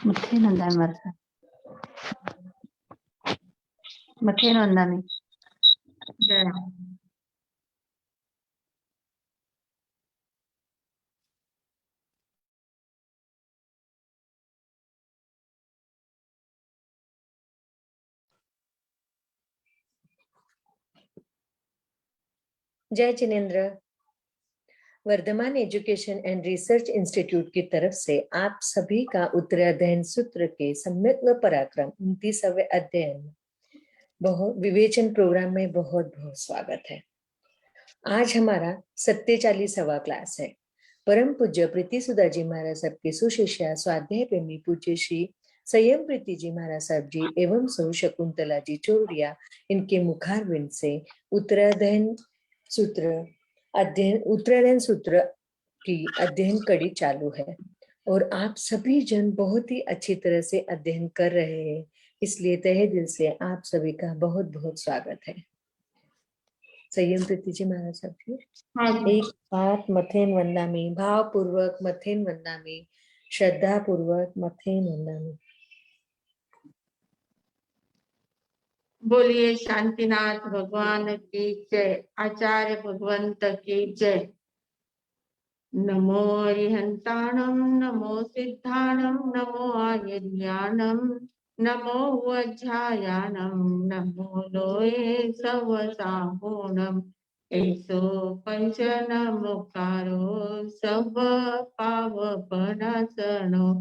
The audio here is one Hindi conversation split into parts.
मथेन वंदामी मारा मथेन वंदामी जय जिनेन्द्र। Vardhman education and research institute की तरफ से आप सभी का उत्तरीय अध्ययन सूत्र के सम्यक व पराक्रम 29वें अध्ययन विवेचन प्रोग्राम में बहुत बहुत स्वागत है। आज हमारा 47वां क्लास है। परम पूज्य प्रीति सुधा जी महाराज साहब के सुशिष्या स्वाध्याय प्रेमी पूज्य श्री संयम प्रीति जी महाराज साहब जी एवं सौ शकुंतला जी चोरडिया, इनके मुखारविंद से उत्तराध्ययन सूत्र की अध्ययन कड़ी चालू है और आप सभी जन बहुत ही अच्छी तरह से अध्ययन कर रहे हैं, इसलिए तहे दिल से आप सभी का बहुत बहुत स्वागत है। संयम प्रीति जी महाराज साहब जी, एक बात मथेन वंदामी, भाव पूर्वक मथेन वंदामी, श्रद्धा पूर्वक मथेन वंदामी। बोलिए शांतिनाथ भगवान की जय, आचार्य भगवंत की जय। नमो अरिहंताणं, नमो सिद्धाणं, नमो आयर्याणं, नमो वज्रायाणं, नमो लोये सवसाहूणम्। ऐसो पंचनमुकारो सब पावपनाशनो,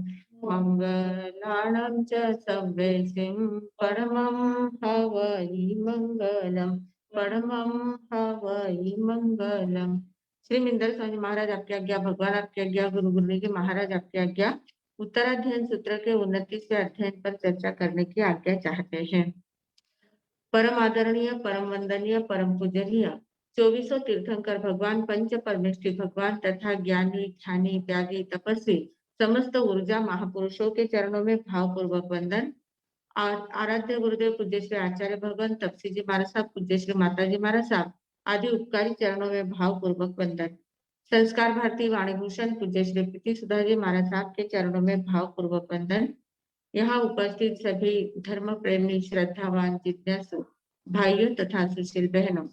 मंगलाणं च सव्येसिं परमं हवै मंगलम्, परमं हवै मंगलम्। श्री मिंदर स्वामी महाराज आपकी आज्ञा, भगवान आपकी आज्ञा, गुरु गुरुजी महाराज आपकी आज्ञा। उत्तराध्ययन सूत्र के 29वें अध्ययन पर चर्चा करने की आज्ञा चाहते हैं। परम आदरणीय, परम वंदनीय, परम पूजनीय 2400 तीर्थंकर भगवान, पंच परमेष्ठी भगवान तथा ज्ञानी, ध्यानी, त्यागी, तपस्वी समस्त ऊर्जा महापुरुषों के चरणों में भावपूर्वक वंदन। आराध्य गुरुदेव पूज्य श्री आचार्य भगवान तपसी जी महाराज साहब, पूज्य श्री माता जी महाराज साहब आदि उपकारी चरणों में भावपूर्वक वंदन। संस्कार भारती वाणीभूषण पूज्य श्री प्रीति सुधा जी महाराज साहब के चरणों में भावपूर्वक वंदन। यहाँ उपस्थित सभी धर्म प्रेमी, श्रद्धावान, जिज्ञासु भाइयों तथा सुशील बहनों,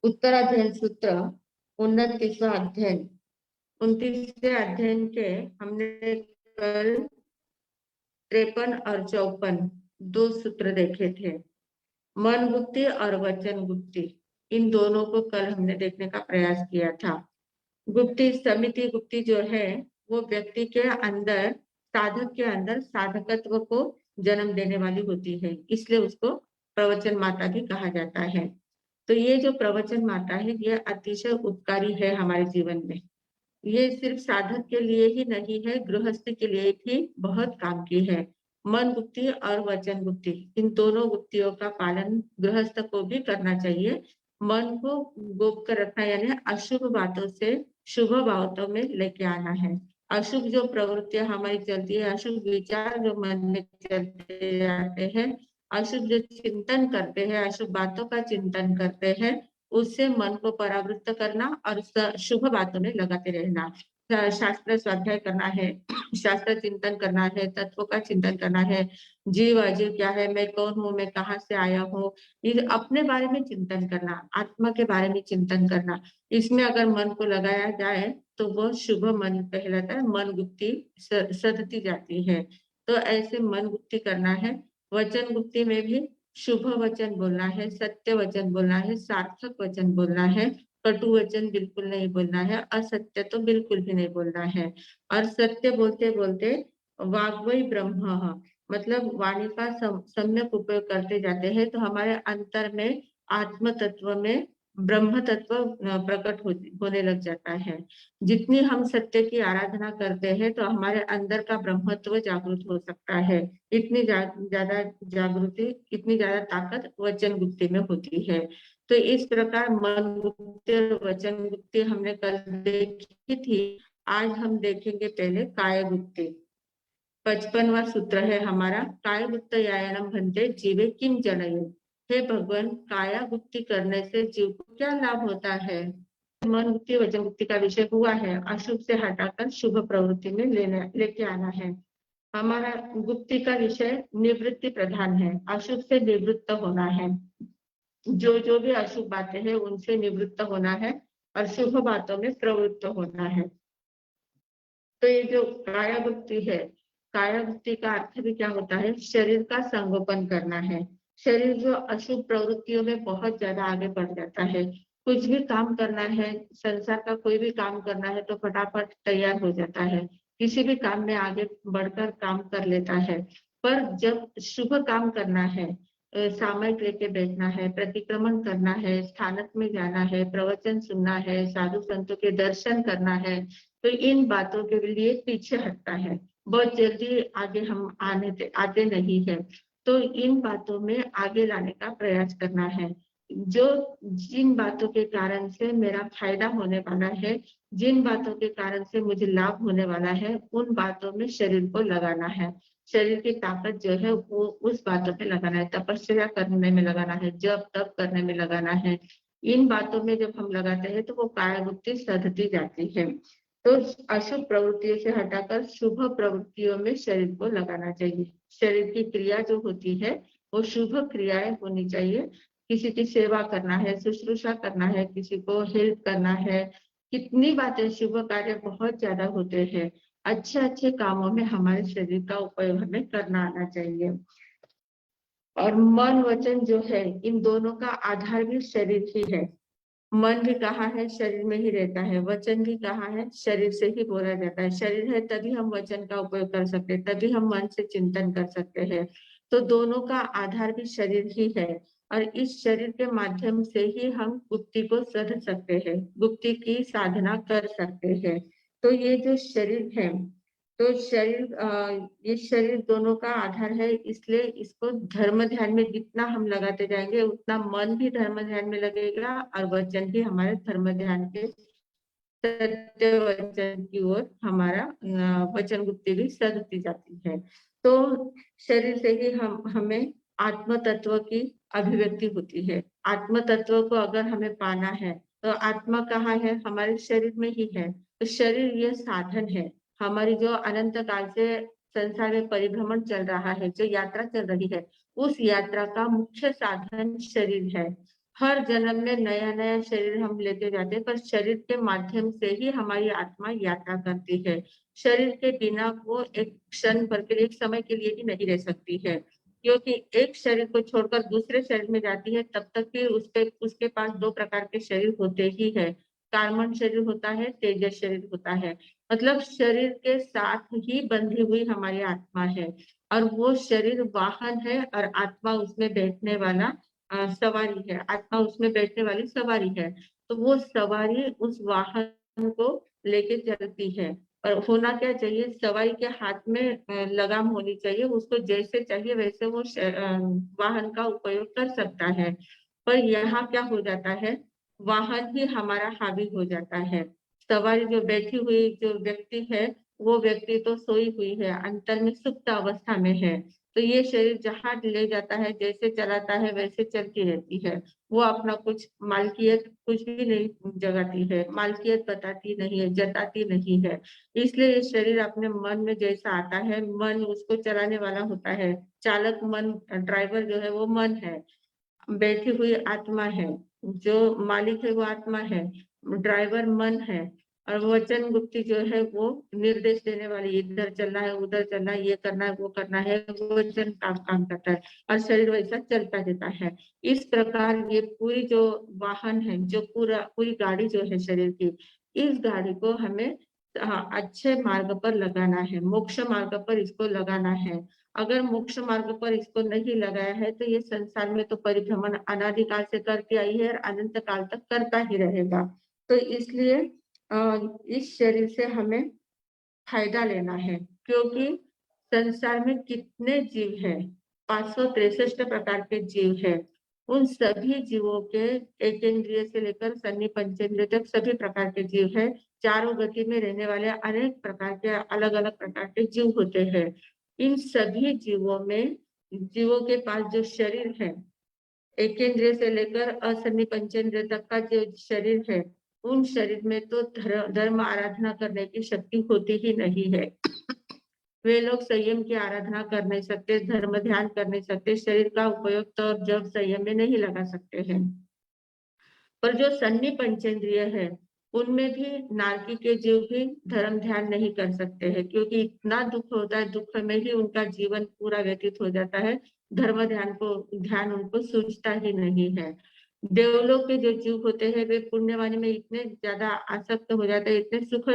उत्तराध्ययन सूत्र 29वां अध्ययन 29वें अध्ययन के हमने कल 53 और 54 दो सूत्र देखे थे। मन गुप्ति और वचन गुप्ति, इन दोनों को कल हमने देखने का प्रयास किया था। गुप्ति, समिति गुप्ति जो है वो व्यक्ति के अंदर, साधक के अंदर साधकत्व को जन्म देने वाली होती है, इसलिए उसको प्रवचन माता भी कहा जाता है। तो ये जो प्रवचन माता है ये अतिशय उपकारी है हमारे जीवन में। ये सिर्फ साधक के लिए ही नहीं है, गृहस्थ के लिए भी बहुत काम की है। मन गुप्ति और वचन गुप्ति, इन दोनों गुप्तियों का पालन गृहस्थ को भी करना चाहिए। मन को गोप कर रखना यानी अशुभ बातों से शुभ बातों में लेके आना है। अशुभ जो प्रवृत्तियां हमारी चलती है, अशुभ विचार जो मन में चलते जाते हैं, अशुभ जो चिंतन करते हैं, अशुभ बातों का चिंतन करते हैं, उससे मन को परावृत्त करना और शुभ बातों में लगाते रहना। शास्त्र स्वाध्याय करना है, शास्त्र चिंतन करना है, तत्वों का चिंतन करना है, जीव अजीव क्या है, मैं कौन हूँ, मैं कहाँ से आया हूँ, ये अपने बारे में चिंतन करना, आत्मा के बारे में चिंतन करना। इसमें अगर मन को लगाया जाए तो वो शुभ मन कहलाता है, मन गुप्ति सधती जाती है। तो ऐसे मन गुप्ति करना है। वचन गुप्ति में भी शुभ वचन बोलना है, सत्य वचन बोलना है, सार्थक वचन बोलना है, कटु वचन बिल्कुल नहीं बोलना है, असत्य तो बिल्कुल भी नहीं बोलना है। और सत्य बोलते बोलते वाग्वई ब्रह्म, मतलब वाणी का सम्यक उपयोग करते जाते हैं तो हमारे अंतर में, आत्म तत्व में ब्रह्म तत्व प्रकट होने लग जाता है। जितनी हम सत्य की आराधना करते हैं तो हमारे अंदर का ब्रह्मत्व जागृत हो सकता है। इतनी ज्यादा जागृति, इतनी ज्यादा ताकत वचन गुप्ति में होती है। तो इस प्रकार मन गुप्ति और वचन गुप्ति हमने कल देखी थी। आज हम देखेंगे पहले काय गुप्ति। 55वां सूत्र है हमारा, काय गुप्त यायनम भन्ते जीवे किम जनयेत्। हे भगवान, काया गुप्ति करने से जीव को क्या लाभ होता है। मन गुप्ति वचन गुप्ति का विषय हुआ है, अशुभ से हटाकर शुभ प्रवृत्ति में लेके आना है। हमारा गुप्ति का विषय निवृत्ति प्रधान है, अशुभ से निवृत्त होना है। जो भी अशुभ बातें हैं उनसे निवृत्त होना है और शुभ बातों में प्रवृत्त होना है। तो ये जो काया गुप्ति है, काया गुप्ति का अर्थ भी क्या होता है, शरीर का संगोपन करना है। शरीर जो अशुभ प्रवृत्तियों में बहुत ज्यादा आगे बढ़ जाता है, कुछ भी काम करना है, संसार का कोई भी काम करना है तो फटाफट तैयार हो जाता है, किसी भी काम में आगे बढ़कर काम कर लेता है। पर जब शुभ काम करना है, सामयिक लेके बैठना है, प्रतिक्रमण करना है, स्थानक में जाना है, प्रवचन सुनना है, साधु संतों के दर्शन करना है, तो इन बातों के लिए पीछे हटता है, बहुत जल्दी आगे हम आते नहीं है। तो इन बातों में आगे लाने का प्रयास करना है। जो जिन बातों के कारण से मेरा फायदा होने वाला है, जिन बातों के कारण से मुझे लाभ होने वाला है, उन बातों में शरीर को लगाना है। शरीर की ताकत जो है वो उस बातों पे लगाना है, तपस्या करने में लगाना है, जप तप करने में लगाना है। इन बातों में जब हम लगाते हैं तो वो काया गुप्ति सधती जाती है। तो अशुभ प्रवृत्तियों से हटाकर शुभ प्रवृत्तियों में शरीर को लगाना चाहिए। शरीर की क्रिया जो होती है वो शुभ क्रियाएं होनी चाहिए। किसी की सेवा करना है, शुश्रूषा करना है, किसी को हेल्प करना है, कितनी बातें शुभ कार्य बहुत ज्यादा होते हैं। अच्छे अच्छे कामों में हमारे शरीर का उपयोग हमें करना आना चाहिए। और मन वचन जो है, इन दोनों का आधार भी शरीर ही है। मन भी कहाँ है, शरीर में ही रहता है। वचन भी कहाँ है, शरीर से ही बोला जाता है। शरीर है तभी हम वचन का उपयोग कर सकते हैं, तभी हम मन से चिंतन कर सकते हैं। तो दोनों का आधार भी शरीर ही है और इस शरीर के माध्यम से ही हम गुप्ति को सध सकते हैं, गुप्ति की साधना कर सकते हैं। तो ये जो शरीर है, तो ये शरीर दोनों का आधार है, इसलिए इसको धर्म ध्यान में जितना हम लगाते जाएंगे उतना मन भी धर्म ध्यान में लगेगा और वचन भी हमारे धर्म ध्यान के सत्य वचन की ओर हमारा वचन गुप्ति भी सधती जाती है। तो शरीर से ही हमें आत्म तत्व की अभिव्यक्ति होती है। आत्म तत्व को अगर हमें पाना है तो आत्मा कहाँ है, हमारे शरीर में ही है। तो शरीर ये साधन है, हमारी जो अनंत काल से संसार में परिभ्रमण चल रहा है, जो यात्रा चल रही है, उस यात्रा का मुख्य साधन शरीर है। हर जन्म में नया नया शरीर हम लेते जाते हैं, पर शरीर के माध्यम से ही हमारी आत्मा यात्रा करती है। शरीर के बिना वो एक क्षण भर के लिए, एक समय के लिए भी नहीं रह सकती है, क्योंकि एक शरीर को छोड़कर दूसरे शरीर में जाती है तब तक भी उसके पास दो प्रकार के शरीर होते ही है। कार्बन शरीर होता है, तेजस शरीर होता है। मतलब शरीर के साथ ही बंधी हुई हमारी आत्मा है और वो शरीर वाहन है और आत्मा उसमें बैठने वाला सवारी है। आत्मा उसमें बैठने वाली सवारी है। तो वो सवारी उस वाहन को लेके चलती है। और होना क्या चाहिए, सवारी के हाथ में लगाम होनी चाहिए, उसको जैसे चाहिए वैसे वो वाहन का उपयोग कर सकता है। पर यहाँ क्या हो जाता है, वाहन ही हमारा हावी हो जाता है। सवारी जो बैठी हुई जो व्यक्ति है, वो व्यक्ति तो सोई हुई है, अंतर में सुप्त अवस्था में है। तो ये शरीर जहाँ ले जाता है, जैसे चलाता है वैसे चलती रहती है। वो अपना कुछ मालकियत कुछ भी नहीं जगाती है, मालकियत बताती नहीं है, जताती नहीं है। इसलिए ये शरीर अपने मन में जैसा आता है, मन उसको चलाने वाला होता है। चालक मन, ड्राइवर जो है वो मन है, बैठी हुई आत्मा है, जो मालिक है वो आत्मा है, ड्राइवर मन है। और वचन गुप्ति जो है वो निर्देश देने वाली, इधर चलना है, उधर चलना है, ये करना है, वो करना है, वचन काम करता है और शरीर वैसा चलता रहता है। इस प्रकार ये पूरी जो वाहन है, जो पूरी गाड़ी जो है शरीर की, इस गाड़ी को हमें अच्छे मार्ग पर लगाना है, मोक्ष मार्ग पर इसको लगाना है। अगर मोक्ष मार्ग पर इसको नहीं लगाया है तो ये संसार में तो परिभ्रमण अनादिकाल से करती आई है और अनंत काल तक करता ही रहेगा। तो इसलिए इस शरीर से हमें फायदा लेना है, क्योंकि संसार में कितने जीव है, 563 प्रकार के जीव है। उन सभी जीवों के एक इंद्रिय से लेकर सन्नी पंचेंद्रिय तक सभी प्रकार के जीव है। चारों गति में रहने वाले अनेक प्रकार के अलग अलग प्रकार के जीव होते हैं। इन सभी जीवों के पास जो शरीर है, एक इंद्रिय से लेकर असन्नी पंचेंद्रिय तक का जो शरीर है, उन शरीर में तो धर्म आराधना करने की शक्ति होती ही नहीं है। वे लोग संयम की आराधना कर नहीं सकते, धर्म ध्यान कर नहीं सकते, शरीर का उपयोग तो जब संयम में नहीं लगा सकते हैं। पर जो सन्नी पंचेंद्रिय है उनमें भी नारकी के जीव भी धर्म ध्यान नहीं कर सकते हैं, क्योंकि इतना दुख होता है, दुख में ही उनका जीवन पूरा व्यतीत हो जाता है। धर्म ध्यान उनको सूझता ही नहीं है। देवलोक के जो जीव होते हैं वे पुण्यवाणी में इतने ज्यादा आसक्त हो जाते हैं, इतने सुख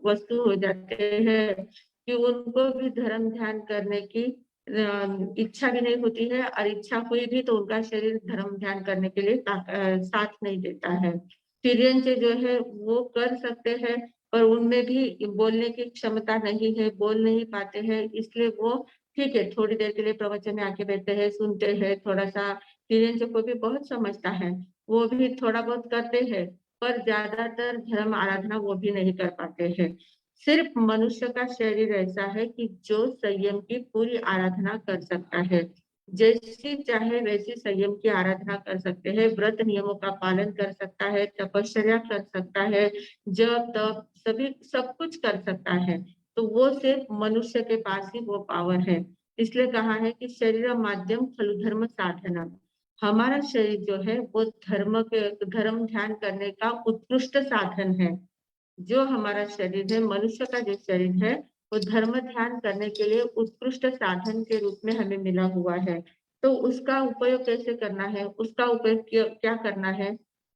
वस्तु हो जाते हैं कि उनको भी धर्म ध्यान करने की इच्छा भी नहीं होती है, और इच्छा हुई भी तो उनका शरीर धर्म ध्यान करने के लिए साथ नहीं देता है। तिर्यंच जो है वो कर सकते हैं, पर उनमें भी बोलने की क्षमता नहीं है, बोल नहीं पाते हैं, इसलिए वो ठीक है थोड़ी देर के लिए प्रवचन में आके बैठते हैं, सुनते हैं, थोड़ा सा तिर्यंच को भी बहुत समझता है, वो भी थोड़ा बहुत करते हैं, पर ज्यादातर धर्म आराधना वो भी नहीं कर पाते हैं। सिर्फ मनुष्य का शरीर ऐसा है कि जो संयम की पूरी आराधना कर सकता है, जैसी चाहे वैसी संयम की आराधना कर सकते हैं, व्रत नियमों का पालन कर सकता है, तपश्चर्या कर सकता है, जब तब सभी सब कुछ कर सकता है। तो वो सिर्फ मनुष्य के पास ही वो पावर है। इसलिए कहा है कि शरीर माध्यम खलु धर्म साधना। हमारा शरीर जो है वो धर्म ध्यान करने का उत्कृष्ट साधन है। जो हमारा शरीर है, मनुष्य का जो शरीर है, वो धर्म ध्यान करने के लिए उत्कृष्ट साधन के रूप में हमें मिला हुआ है। तो उसका उपयोग कैसे करना है, उसका उपयोग क्या करना है?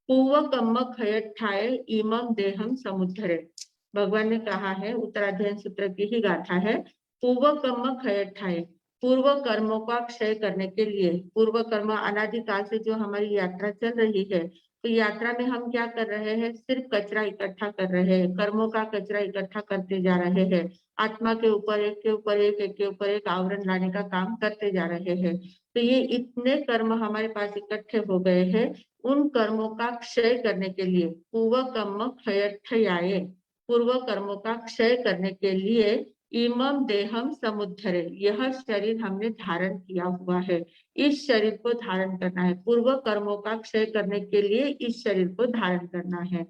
पूर्व कर्म खयठाय इमं देहम समुद्धरे। भगवान ने कहा है, उत्तराध्ययन सूत्र की ही गाथा है, पूर्व कर्म खयठाय, पूर्व कर्मों का क्षय करने के लिए। पूर्व कर्म अनादिकाल से जो हमारी यात्रा चल रही है, तो यात्रा में हम क्या कर रहे हैं? सिर्फ कचरा इकट्ठा कर रहे हैं, कर्मों का कचरा इकट्ठा करते जा रहे हैं, आत्मा के ऊपर एक के ऊपर एक के ऊपर एक आवरण लाने का काम करते जा रहे हैं। तो ये इतने कर्म हमारे पास इकट्ठे हो गए हैं, उन कर्मों का क्षय करने के लिए पूर्व कर्म क्षय, पूर्व कर्मों का क्षय करने के लिए इमम देहम समुद्धरे, यह शरीर हमने धारण किया हुआ है, इस शरीर को धारण करना है। पूर्व कर्मों का क्षय करने के लिए इस शरीर को धारण करना है।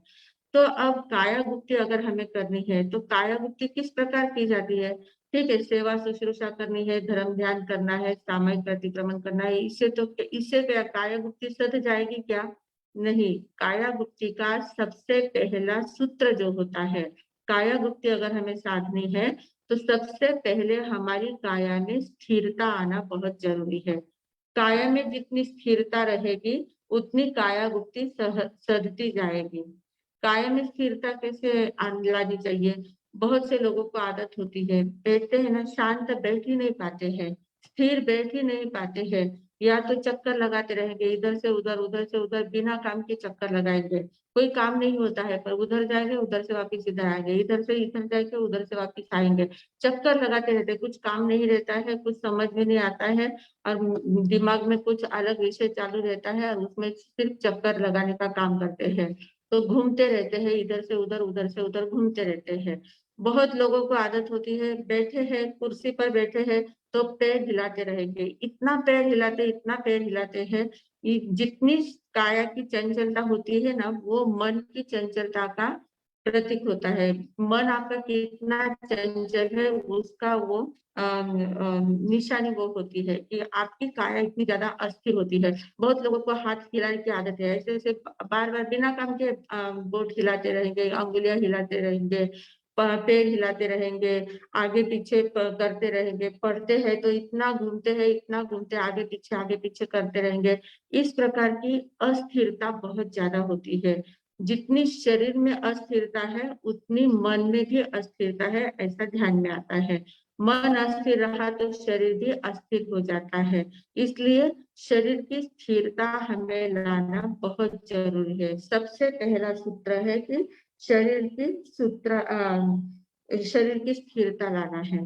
तो अब काया गुप्ति अगर हमें करनी है तो काया गुप्ति किस प्रकार की जाती है? ठीक है, सेवा शुश्रूषा करनी है, धर्म ध्यान करना है, सामयिक प्रतिक्रमण करना है, इससे क्या काया गुप्ति सध जाएगी क्या? नहीं। काया गुप्ति का सबसे पहला सूत्र जो होता है, काया गुप्ति अगर हमें साधनी है तो सबसे पहले हमारी काया में स्थिरता आना बहुत जरूरी है। काया में जितनी स्थिरता रहेगी उतनी काया गुप्ति सधती जाएगी। काया में स्थिरता कैसे लानी चाहिए? बहुत से लोगों को आदत होती है, बैठते हैं ना, शांत बैठ ही नहीं पाते हैं, स्थिर बैठ ही नहीं पाते हैं, या तो चक्कर लगाते रहेंगे, इधर से उधर बिना काम के चक्कर लगाएंगे, कोई काम नहीं होता है, पर उधर जाएंगे उधर से वापिस इधर आएंगे, इधर से इधर जाएंगे उधर से वापिस आएंगे, चक्कर लगाते रहते, कुछ काम नहीं रहता है, कुछ समझ में नहीं आता है, और दिमाग में कुछ अलग विषय चालू रहता है और उसमें सिर्फ चक्कर लगाने का काम करते हैं। तो घूमते रहते हैं, इधर से उधर घूमते रहते हैं। बहुत लोगों को आदत होती है, बैठे हैं कुर्सी पर बैठे हैं तो पैर हिलाते रहेंगे, इतना पैर हिलाते हैं, जितनी काया की चंचलता होती है ना, वो मन की चंचलता का प्रतीक होता है। मन आपका कितना चंचल है उसका वो निशानी वो होती है कि आपकी काया इतनी ज्यादा अस्थिर होती है। बहुत लोगों को हाथ हिलाने की आदत है, ऐसे ऐसे बार बार बिना काम के बोट हिलाते रहेंगे, अंगुलियां हिलाते रहेंगे, पैर हिलाते रहेंगे, आगे पीछे करते रहेंगे, पढ़ते हैं तो इतना घूमते आगे पीछे करते रहेंगे। इस प्रकार की अस्थिरता बहुत ज्यादा होती है। जितनी शरीर में अस्थिरता है उतनी मन में भी अस्थिरता है, ऐसा ध्यान में आता है। मन अस्थिर रहा तो शरीर भी अस्थिर हो जाता है। इसलिए शरीर की स्थिरता हमें लाना बहुत जरूरी है। सबसे पहला सूत्र है कि शरीर की स्थिरता लाना है।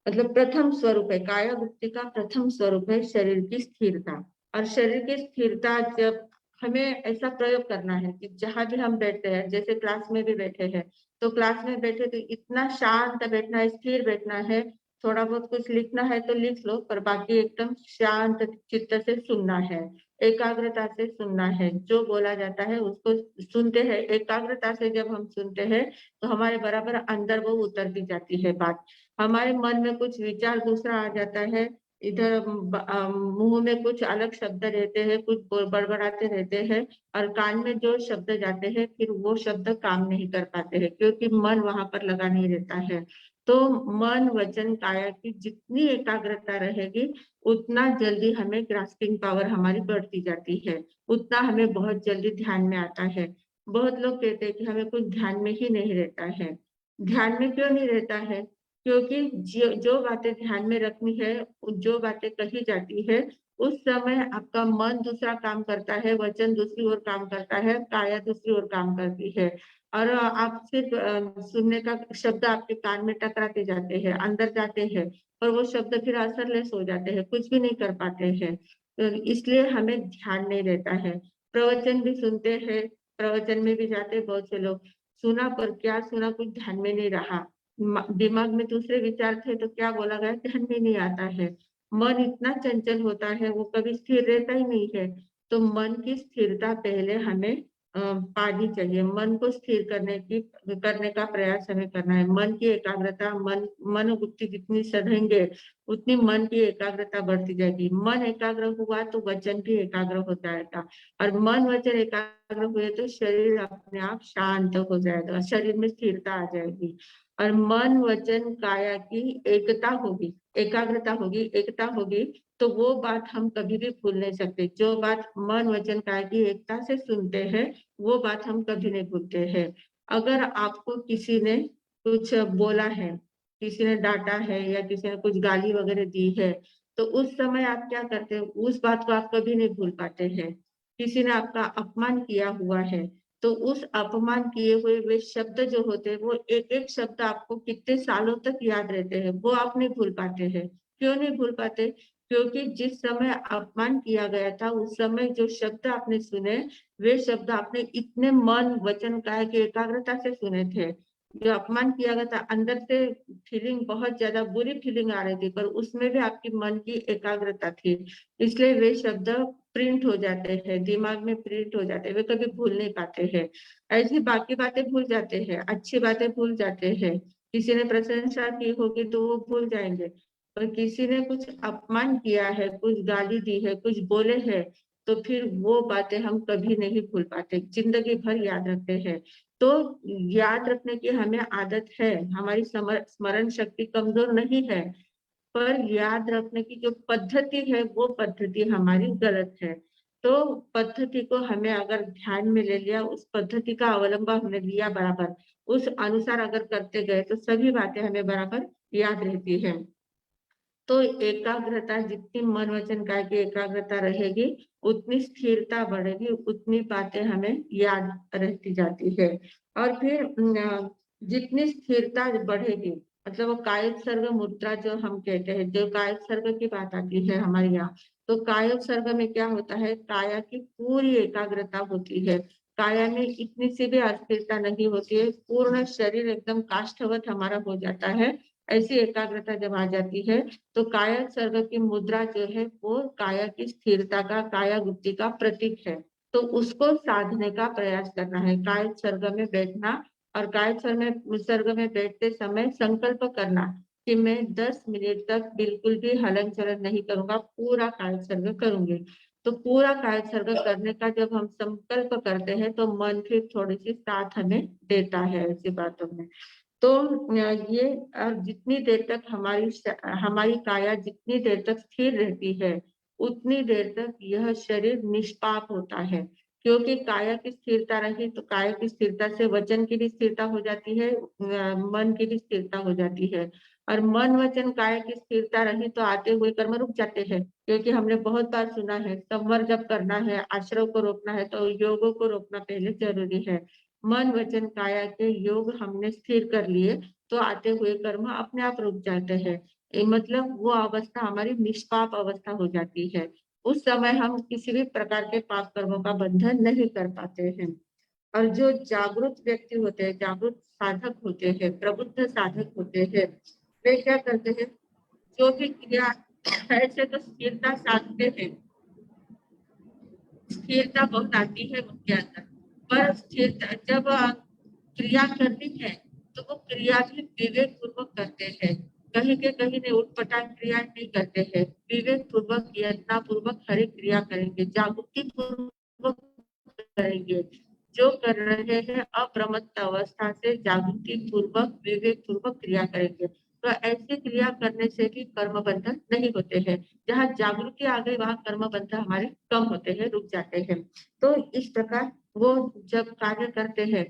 मतलब प्रथम स्वरूप है, काया गुप्ति का प्रथम स्वरूप है शरीर की स्थिरता। और शरीर की स्थिरता जब हमें ऐसा प्रयोग करना है कि जहां भी हम बैठते हैं, जैसे क्लास में भी बैठे हैं, तो क्लास में बैठे तो इतना शांत बैठना है, स्थिर बैठना है थोड़ा बहुत कुछ लिखना है तो लिख लो, पर बाकी एकदम शांत चित्त से सुनना है, एकाग्रता से सुनना है। जो बोला जाता है उसको सुनते हैं, एकाग्रता से जब हम सुनते हैं तो हमारे बराबर अंदर वो उतरती जाती है बात। हमारे मन में कुछ विचार दूसरा आ जाता है, इधर मुंह में कुछ अलग शब्द रहते हैं, कुछ बड़बड़ाते रहते हैं, और कान में जो शब्द जाते हैं फिर वो शब्द काम नहीं कर पाते हैं, क्योंकि मन वहां पर लगा नहीं रहता है। तो मन वचन काया की जितनी एकाग्रता रहेगी उतना जल्दी हमें ग्रास्पिंग पावर हमारी बढ़ती जाती है, उतना हमें बहुत जल्दी ध्यान में आता है। बहुत लोग कहते हैं कि हमें कुछ ध्यान में ही नहीं रहता है। ध्यान में क्यों नहीं रहता है? क्योंकि जो बातें ध्यान में रखनी है, जो बातें कही जाती है, उस समय आपका मन दूसरा काम करता है, वचन दूसरी ओर काम करता है, काया दूसरी ओर काम करती है, और आप सिर्फ सुनने का शब्द आपके कान में टकराते जाते हैं, अंदर जाते हैं, पर वो शब्द फिर असरलेस हो जाते हैं, कुछ भी नहीं कर पाते हैं। तो इसलिए हमें ध्यान नहीं रहता है। प्रवचन भी सुनते हैं, प्रवचन में भी जाते बहुत से लोग, सुना पर क्या सुना कुछ ध्यान में नहीं रहा, दिमाग में दूसरे विचार थे तो क्या बोला गया ध्यान में नहीं आता है। मन इतना चंचल होता है, वो कभी स्थिर रहता ही नहीं है। तो मन की स्थिरता पहले हमें पानी चाहिए, मन को स्थिर करने का प्रयास हमें करना है। मन की एकाग्रता, मनोबुद्धि जितनी सधेंगे उतनी मन की एकाग्रता बढ़ती जाएगी। मन एकाग्र हुआ तो वचन भी एकाग्र हो जाएगा, और मन वचन एकाग्र हुए तो शरीर अपने आप शांत हो जाएगा, शरीर में स्थिरता आ जाएगी, और मन वचन काया की एकता होगी, एकाग्रता होगी, एकता होगी, तो वो बात हम कभी भी भूल नहीं सकते। जो बात मन वचन काया की एकता से सुनते हैं वो बात हम कभी नहीं भूलते हैं। अगर आपको किसी ने कुछ बोला है, किसी ने डांटा है या किसी ने कुछ गाली वगैरह दी है, तो उस समय आप क्या करते हैं, उस बात को आप कभी नहीं भूल पाते हैं। किसी ने आपका अपमान किया हुआ है, तो उस अपमान किए हुए वे शब्द जो होते हैं, वो एक एक शब्द आपको कितने सालों तक याद रहते हैं, वो आप नहीं भूल पाते हैं। क्यों नहीं भूल पाते? क्योंकि जिस समय अपमान किया गया था उस समय जो शब्द आपने सुने, वे शब्द आपने इतने मन वचन काया की एकाग्रता से सुने थे। जो अपमान किया गया था, अंदर से फीलिंग बहुत ज्यादा बुरी फीलिंग आ रही थी, पर उसमें भी आपकी मन की एकाग्रता थी, इसलिए वे शब्द प्रिंट हो जाते हैं, दिमाग में प्रिंट हो जाते हैं, वे कभी भूल नहीं पाते हैं। ऐसी बाकी बातें भूल जाते हैं, अच्छी बातें भूल जाते हैं, किसी ने प्रशंसा की होगी तो वो भूल जाएंगे, पर किसी ने कुछ अपमान किया है, कुछ गाली दी है, कुछ बोले हैं, तो फिर वो बातें हम कभी नहीं भूल पाते, जिंदगी भर याद रखते हैं। तो याद रखने की हमें आदत है, हमारी स्मरण शक्ति कमजोर नहीं है, पर याद रखने की जो पद्धति है वो पद्धति हमारी गलत है। तो पद्धति को हमें अगर ध्यान में ले लिया, उस पद्धति का अवलंबन हमने लिया बराबर, उस अनुसार अगर करते गए तो सभी बातें हमें बराबर याद रहती है। तो एकाग्रता जितनी मन वचन काया की एकाग्रता रहेगी उतनी स्थिरता बढ़ेगी, उतनी बातें हमें याद रहती जाती है। और फिर जितनी स्थिरता बढ़ेगी, मतलब वो कायोत्सर्ग मुद्रा जो हम कहते हैं, जो कायोत्सर्ग की बात आती है हमारे यहाँ, तो कायोत्सर्ग में क्या होता है, काया की पूरी एकाग्रता होती है, काया में इतनी सी भी अस्थिरता नहीं होती है, पूर्ण शरीर एकदम काष्ठवत हमारा हो जाता है। ऐसी एकाग्रता जब आ जाती है तो कायोत्सर्ग की मुद्रा जो है वो काया की स्थिरता का, काया गुप्ति का प्रतीक है। तो उसको साधने का प्रयास करना है, कायोत्सर्ग में बैठना, और कायोत्सर्ग में बैठते समय संकल्प करना कि मैं 10 मिनट तक बिल्कुल भी हलन चलन नहीं करूंगा, पूरा कायोत्सर्ग करूंगी। तो पूरा कायोत्सर्ग करने का जब हम संकल्प करते हैं तो मन फिर थोड़ी सी साथ हमें देता है ऐसी बातों में। तो ये जितनी देर तक हमारी काया जितनी देर तक स्थिर रहती है उतनी देर तक यह शरीर निष्पाप होता है, क्योंकि काया की स्थिरता रही तो काया की स्थिरता से वचन की भी स्थिरता हो जाती है, मन की भी स्थिरता हो जाती है, और मन वचन काया की स्थिरता रही तो आते हुए कर्म रुक जाते हैं, क्योंकि हमने बहुत बार सुना है संवर जब करना है, आश्रव को रोकना है तो योगों को रोकना पहले जरूरी है। मन वचन काया के योग हमने स्थिर कर लिए तो आते हुए कर्म अपने आप रुक जाते हैं, मतलब वो अवस्था हमारी निष्पाप अवस्था हो जाती है। उस समय हम किसी भी प्रकार के पाप कर्मों का बंधन नहीं कर पाते हैं। और जो जागरूक व्यक्ति होते हैं, जागरूक साधक होते हैं, प्रबुद्ध साधक होते हैं, वे क्या करते हैं, जो भी क्रिया ऐसे तो स्थिरता साधते हैं, स्थिरता बहुत आती है उनके अंदर, पर स्थिरता जब क्रिया करनी है तो वो क्रिया भी विवेक पूर्वक करते हैं, कहीं के कहीं ने उठपटांग क्रिया नहीं करते हैं, विवेक पूर्वक यत्न पूर्वक हर एक क्रिया करेंगे, जागृति पूर्वक करेंगे, जो कर रहे हैं अप्रमत्त अवस्था से जागृति पूर्वक विवेक पूर्वक क्रिया करेंगे। तो ऐसी क्रिया करने से भी कर्म बंधन नहीं होते हैं, जहाँ जागृति आ गई वहाँ कर्म बंधन हमारे कम होते हैं, रुक जाते हैं। तो इस प्रकार वो जब कार्य करते हैं,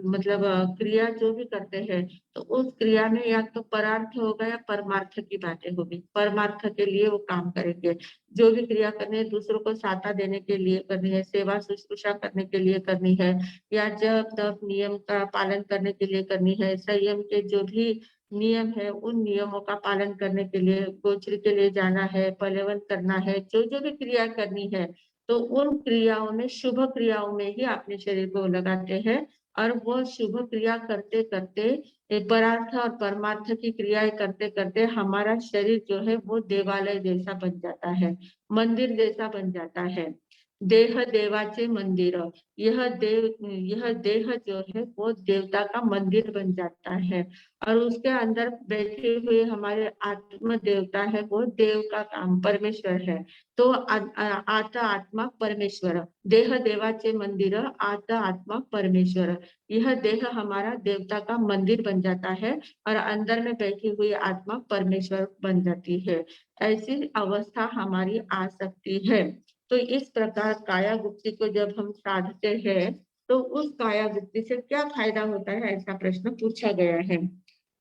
मतलब क्रिया जो भी करते हैं, तो उस क्रिया में या तो परार्थ होगा या परमार्थ की बातें होगी, परमार्थ के लिए वो काम करेंगे, जो भी क्रिया करनी है दूसरों को साता देने के लिए करनी है, सेवा शुश्रूषा करने के लिए करनी है, या जब तब नियम का पालन करने के लिए करनी है, संयम के जो भी नियम है उन नियमों का पालन करने के लिए, गोचरी के लिए जाना है, पलेवन करना है, जो जो भी क्रिया करनी है, तो उन क्रियाओं में शुभ क्रियाओं में ही अपने शरीर को लगाते हैं, और वो शुभ क्रिया करते करते परार्थ और परमार्थ की क्रियाएं करते करते हमारा शरीर जो है वो देवालय जैसा बन जाता है, मंदिर जैसा बन जाता है, देह देवाचे मंदिर, यह देह जो है वो देवता का मंदिर बन जाता है, और उसके अंदर बैठे हुए हमारे आत्म देवता है वो देव का काम परमेश्वर है। तो आता आत्मा परमेश्वर, देह देवाचे मंदिर, आता आत्मा परमेश्वर, यह देह हमारा देवता का मंदिर बन जाता है और अंदर में बैठी हुई आत्मा परमेश्वर बन जाती है। ऐसी अवस्था हमारी आ सकती है। तो इस प्रकार काया गुप्ति को जब हम साधते हैं तो उस काया गुप्ति से क्या फायदा होता है, ऐसा प्रश्न पूछा गया है।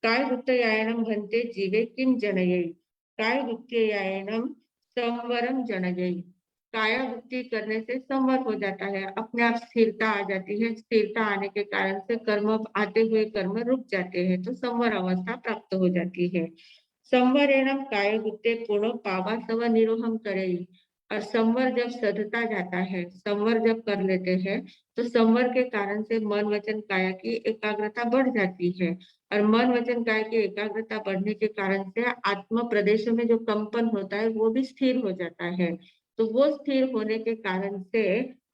काय गुप्तयायनम भन्ते जीवे किम जनयेय, काय गुप्तयायनम संवरम जनयेय, काया गुप्ति करने से संवर हो जाता है, अपने आप स्थिरता आ जाती है, स्थिरता आने के कारण से कर्म आते हुए कर्म रुक जाते हैं, तो संवर अवस्था प्राप्त हो जाती है। संवरेणम काय गुप्ते पूर्ण पावा सव निरोहम करे, और संवर जब सधता जाता है, संवर जब कर लेते हैं, तो संवर के कारण से मन वचन काया की एकाग्रता बढ़ जाती है, और मन वचन काया की एकाग्रता बढ़ने के कारण से आत्म प्रदेशों में जो कंपन होता है वो भी स्थिर हो जाता है। तो वो स्थिर होने के कारण से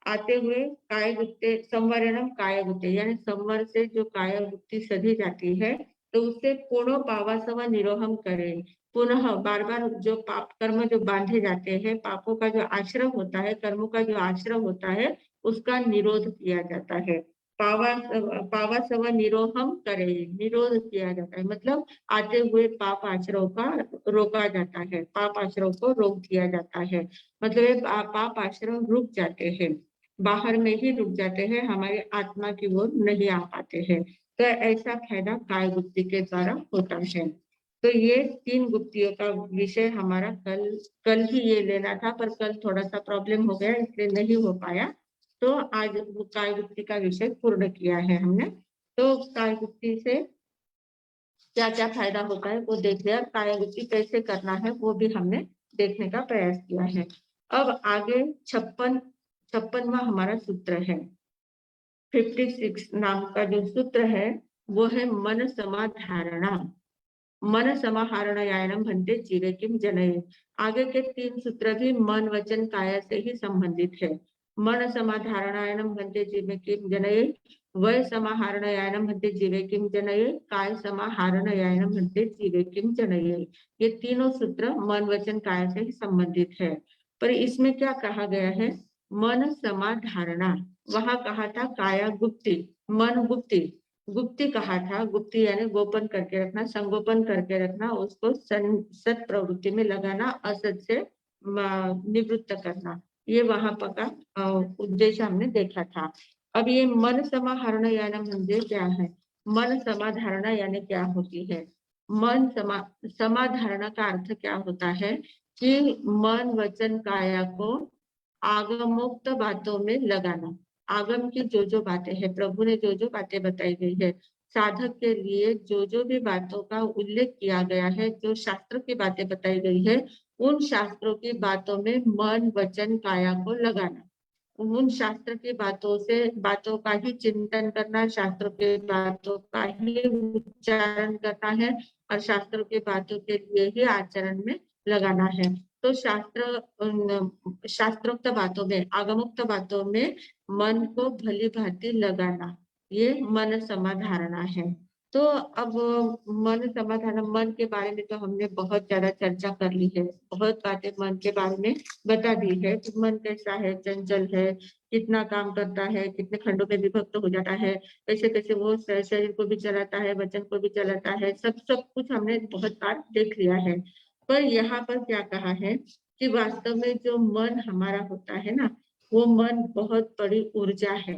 आते हुए काय गुप्ते संवरणम काय गुप्ते, यानी संवर से जो काय गुप्ति सधी जाती है तो उससे पूर्ण पावासव निरोहम करे, पुनः बार बार जो पाप कर्म जो बांधे जाते हैं, पापों का जो आश्रम होता है, कर्मों का जो आश्रम होता है, उसका निरोध किया जाता है। पावासव निरोहम करे, निरोध किया जाता है, मतलब आते हुए पाप आश्रम का रोका जाता है, पाप आश्रम को रोक दिया जाता है, मतलब पाप आश्रम रुक जाते हैं, बाहर में ही रुक जाते हैं, हमारे आत्मा की ओर नहीं आ पाते हैं। तो ऐसा फायदा काय गुप्ति के द्वारा होता है। तो ये 3 गुप्तियों का विषय हमारा कल ही ये लेना था, पर कल थोड़ा सा प्रॉब्लम हो गया इसलिए नहीं हो पाया, तो आज काय गुप्ति का विषय पूर्ण किया है हमने। तो काय गुप्ति से क्या क्या फायदा होता है वो देख लिया, काय गुप्ति कैसे करना है वो भी हमने देखने का प्रयास किया है। अब आगे 56वां हमारा सूत्र है, 56 नाम का जो सूत्र है वो है मन समाधारणा, मन समाहरणयायनम भन्ते जीवे किम जनये। आगे के 3 सूत्र भी मन वचन काया से ही संबंधित है। मन समाधारणायनम भन्ते जीवे किम जनये, वय समाहरणयायनम भन्ते जीवे किम जनये, काय समाहरणयायनम भन्ते जीवे किम जनये। ये तीनों सूत्र मन वचन काया से ही संबंधित है। पर इसमें क्या कहा गया है, मन समाधारणा, वहां कहा था काया गुप्ति, मन गुप्ति, गुप्ति कहा था, गुप्ति यानी गोपन करके रखना, संगोपन करके रखना, उसको सत प्रवृत्ति में लगाना, असत से निवृत्त करना, ये वहां का उद्देश्य हमने देखा था। अब ये मन समाहरण यानी म्हणजे क्या है, मन समाधारणा यानी क्या होती है, मन समाधारणा का अर्थ क्या होता है कि मन वचन काया को आगमोक्त बातों में लगाना, आगम की जो बातें हैं, प्रभु ने जो बातें बताई गई है, साधक के लिए जो भी बातों का उल्लेख किया गया है, जो शास्त्र की बातें बताई गई है, उन शास्त्रों की बातों में मन वचन काया को लगाना, उन शास्त्र की बातों का ही चिंतन करना, शास्त्रों के बातों का ही उच्चारण करना है और शास्त्रों की बातों के लिए ही आचरण में लगाना है। तो शास्त्रोक्त बातों में, आगमोक्त बातों में मन को भली भांति लगाना, ये मन समाधारणा है। तो अब मन समाधान, मन के बारे में तो हमने बहुत ज्यादा चर्चा कर ली है, बहुत बातें मन के बारे में बता दी है कि मन कैसा है, चंचल है, कितना काम करता है, कितने खंडों में विभक्त हो जाता है, कैसे कैसे वो शरीर को भी चलाता है, वचन को भी चलाता है, सब सब कुछ हमने बहुत बार देख लिया है। पर यहाँ पर क्या कहा है कि वास्तव में जो मन हमारा होता है ना, वो मन बहुत बड़ी ऊर्जा है।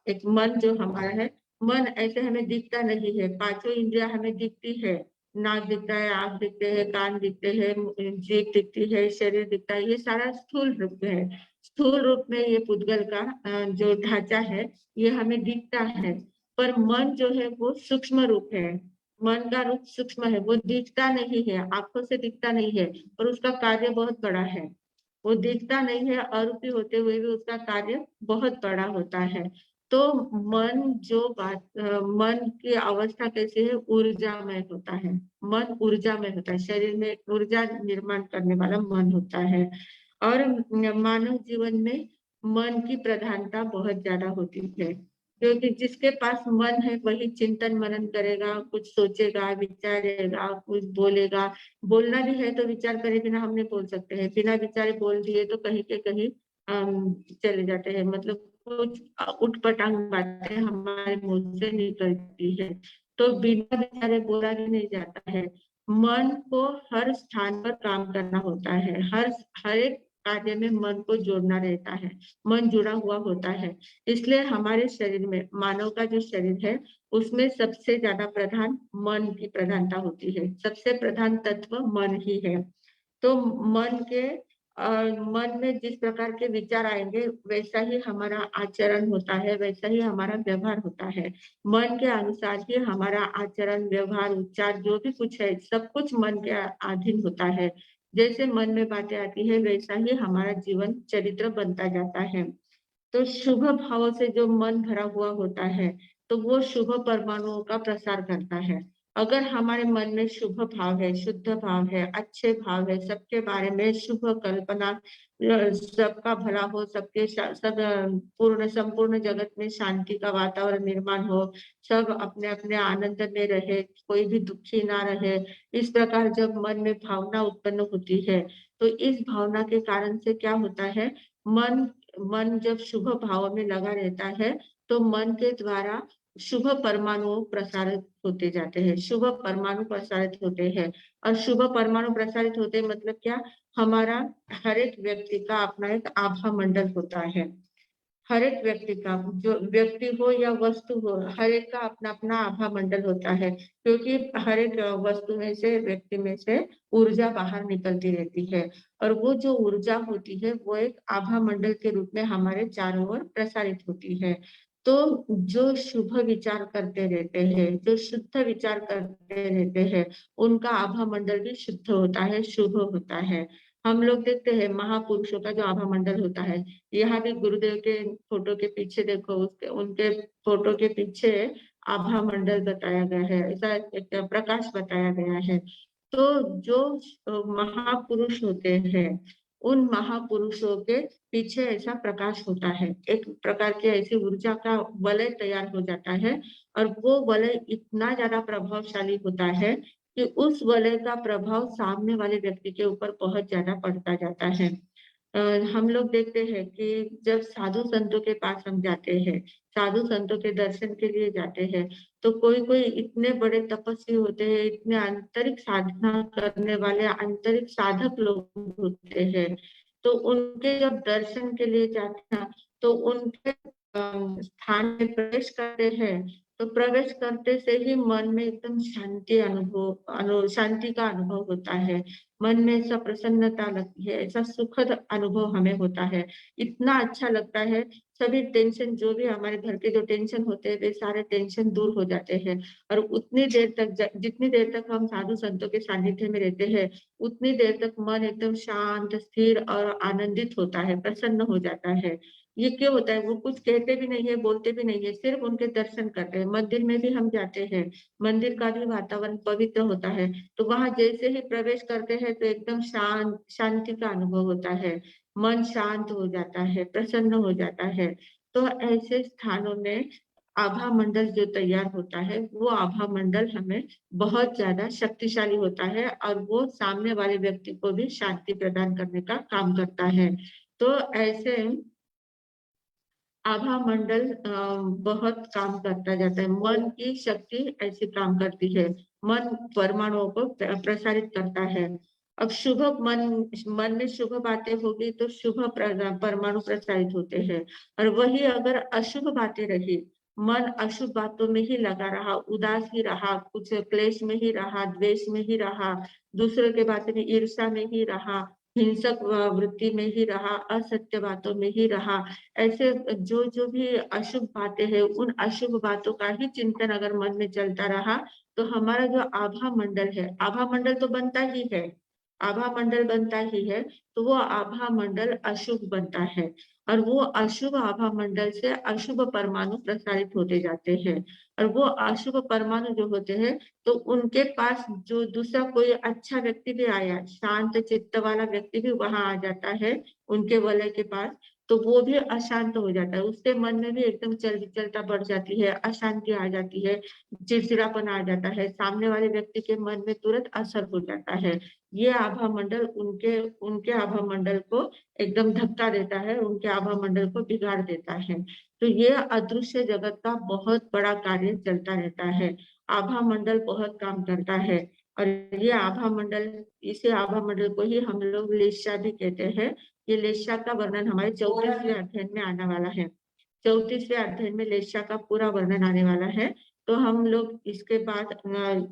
एक मन जो हमारा है, मन ऐसे हमें दिखता नहीं है, पांचों इंद्रिया हमें दिखती है, नाक दिखता है, आंख दिखते हैं, कान दिखते हैं, जीभ दिखती है, शरीर दिखता है, ये सारा स्थूल रूप में है। स्थूल रूप में ये पुद्गल का जो ढांचा है, ये हमें दिखता है। पर मन जो है वो सूक्ष्म रूप है, मन का रूप सूक्ष्म है, वो दिखता नहीं है, आंखों से दिखता नहीं है, और उसका कार्य बहुत बड़ा है। वो दिखता नहीं है, अरूपी होते हुए भी उसका कार्य बहुत बड़ा होता है। तो मन मन की अवस्था कैसी है, ऊर्जामय होता है। मन ऊर्जामय होता है, शरीर में ऊर्जा निर्माण करने वाला मन होता है। और मानव जीवन में मन की प्रधानता बहुत ज्यादा होती है, क्योंकि जिसके पास मन है वही चिंतन मनन करेगा, कुछ सोचेगा, विचारेगा, कुछ बोलेगा। बोलना भी है तो विचार करे बिना हम नहीं बोल सकते हैं, बिना विचारे बोल दिए तो कहीं के कहीं चले जाते हैं, मतलब कुछ उटपटांग बातें हमारे मुंह से निकलती है, तो बिना विचारे बोला भी नहीं जाता है। मन को हर स्थान पर काम करना होता है, हर एक कार्य में मन को जोड़ना रहता है, मन जुड़ा हुआ होता है। इसलिए हमारे शरीर में, मानव का जो शरीर है, उसमें सबसे ज्यादा प्रधान मन की प्रधानता होती है, सबसे प्रधान तत्व मन ही है। तो मन में जिस प्रकार के विचार आएंगे वैसा ही हमारा आचरण होता है, वैसा ही हमारा व्यवहार होता है। मन के अनुसार ही हमारा आचरण, व्यवहार, उच्चार जो भी कुछ है, सब कुछ मन के अधीन होता है। जैसे मन में बातें आती है वैसा ही हमारा जीवन चरित्र बनता जाता है। तो शुभ भावों से जो मन भरा हुआ होता है, तो वो शुभ परमाणुओं का प्रसार करता है। अगर हमारे मन में शुभ भाव है, शुद्ध भाव है, अच्छे भाव है, सबके बारे में शुभ कल्पना, सबका भला हो, सब पूर्ण संपूर्ण जगत में शांति का वातावरण निर्माण हो, सब अपने अपने आनंद में रहे, कोई भी दुखी ना रहे, इस प्रकार जब मन में भावना उत्पन्न होती है, तो इस भावना के कारण से क्या होता है, मन मन जब शुभ भाव में लगा रहता है, तो मन के द्वारा शुभ परमाणु प्रसारित होते जाते हैं, शुभ परमाणु प्रसारित होते हैं। और शुभ परमाणु प्रसारित होते मतलब क्या, हमारा हर एक व्यक्ति का अपना एक आभा मंडल होता है। हर एक व्यक्ति का, जो व्यक्ति हो या वस्तु हो, हर एक का अपना अपना आभा मंडल होता है, क्योंकि हर एक वस्तु में से, व्यक्ति में से ऊर्जा बाहर निकलती रहती है, और वो जो ऊर्जा होती है वो एक आभा मंडल के रूप में हमारे चारों ओर प्रसारित होती है। तो जो शुभ विचार करते रहते हैं, जो शुद्ध विचार करते रहते हैं, उनका आभा मंडल भी शुद्ध होता है, शुभ होता है। हम लोग देखते हैं महापुरुषों का जो आभा मंडल होता है, यहाँ भी गुरुदेव के फोटो के पीछे देखो, उसके उनके फोटो के पीछे आभा मंडल बताया गया है, ऐसा एक प्रकाश बताया गया है। तो जो महापुरुष होते हैं, उन महापुरुषों के पीछे ऐसा प्रकाश होता है, एक प्रकार की ऐसी ऊर्जा का वलय तैयार हो जाता है, और वो वलय इतना ज्यादा प्रभावशाली होता है कि उस वलय का प्रभाव सामने वाले व्यक्ति के ऊपर बहुत ज्यादा पड़ता जाता है। हम लोग देखते हैं कि जब साधु संतों के पास हम जाते हैं, साधु संतों के दर्शन के लिए जाते हैं, तो कोई कोई इतने बड़े तपस्वी होते हैं, इतने आंतरिक साधना करने वाले आंतरिक साधक लोग होते हैं, तो उनके जब दर्शन के लिए जाते हैं, तो उनके स्थान में प्रवेश करते हैं, तो प्रवेश करते से ही मन में एकदम शांति का अनुभव होता है, मन में ऐसा प्रसन्नता लगती है, ऐसा सुखद अनुभव हमें होता है, इतना अच्छा लगता है। सभी टेंशन, जो भी हमारे घर के जो टेंशन होते हैं, वे सारे टेंशन दूर हो जाते हैं। और उतनी देर तक, जितनी देर तक हम साधु संतों के सानिध्य में रहते हैं, उतनी देर तक मन एकदम शांत, स्थिर और आनंदित होता है, प्रसन्न हो जाता है। ये क्यों होता है? वो कुछ कहते भी नहीं है, बोलते भी नहीं है, सिर्फ उनके दर्शन करते हैं। मंदिर में भी हम जाते हैं, मंदिर का भी वातावरण पवित्र होता है, तो वहां जैसे ही प्रवेश करते हैं तो एकदम शांति का अनुभव होता है, मन शांत हो जाता है, प्रसन्न हो जाता है। तो ऐसे स्थानों में आभा मंडल जो तैयार होता है, वो आभा मंडल हमें बहुत ज्यादा शक्तिशाली होता है और वो सामने वाले व्यक्ति को भी शांति प्रदान करने का काम करता है। तो ऐसे आभा मंडल बहुत काम करता जाता है। मन की शक्ति ऐसी काम करती है, मन परमाणुओं को प्रसारित करता है। अब शुभ मन में शुभ बातें होगी तो शुभ परमाणु प्रसारित होते हैं, और वही अगर अशुभ बातें रही, मन अशुभ बातों में ही लगा रहा, उदास ही रहा, कुछ क्लेश में ही रहा, द्वेष में ही रहा, दूसरों के बातें में ईर्ष्या में ही रहा, हिंसक वृत्ति में ही रहा, असत्य बातों में ही रहा, ऐसे जो जो भी अशुभ बातें हैं, उन अशुभ बातों का ही चिंतन अगर मन में चलता रहा, तो हमारा जो आभा मंडल है, आभा मंडल तो बनता ही है, आभा मंडल बनता ही है, तो वो आभा मंडल अशुभ बनता है, और वो अशुभ आभा मंडल से अशुभ परमाणु प्रसारित होते जाते हैं। और वो अशुभ परमाणु जो होते हैं, तो उनके पास जो दूसरा कोई अच्छा व्यक्ति भी आया, शांत चित्त वाला व्यक्ति भी वहां आ जाता है उनके वलय के पास, तो वो भी अशांत हो जाता है, उसके मन में भी एकदम चलता बढ़ जाती है, अशांति आ जाती है, चिड़चिड़ापन आ जाता है, सामने वाले व्यक्ति के मन में तुरंत असर हो जाता है। ये आभा मंडल उनके उनके आभा मंडल को एकदम धक्का देता है, उनके आभा मंडल को बिगाड़ देता है। तो ये अदृश्य जगत का बहुत बड़ा कार्य चलता रहता है, आभा मंडल बहुत काम करता है। और ये आभा मंडल, इसे आभा मंडल को ही हम लोग लेशा भी कहते हैं। ये लेशा का वर्णन हमारे 34वें अध्ययन में आने वाला है, 34वें अध्ययन में लेशा का पूरा वर्णन आने वाला है। तो हम लोग इसके बाद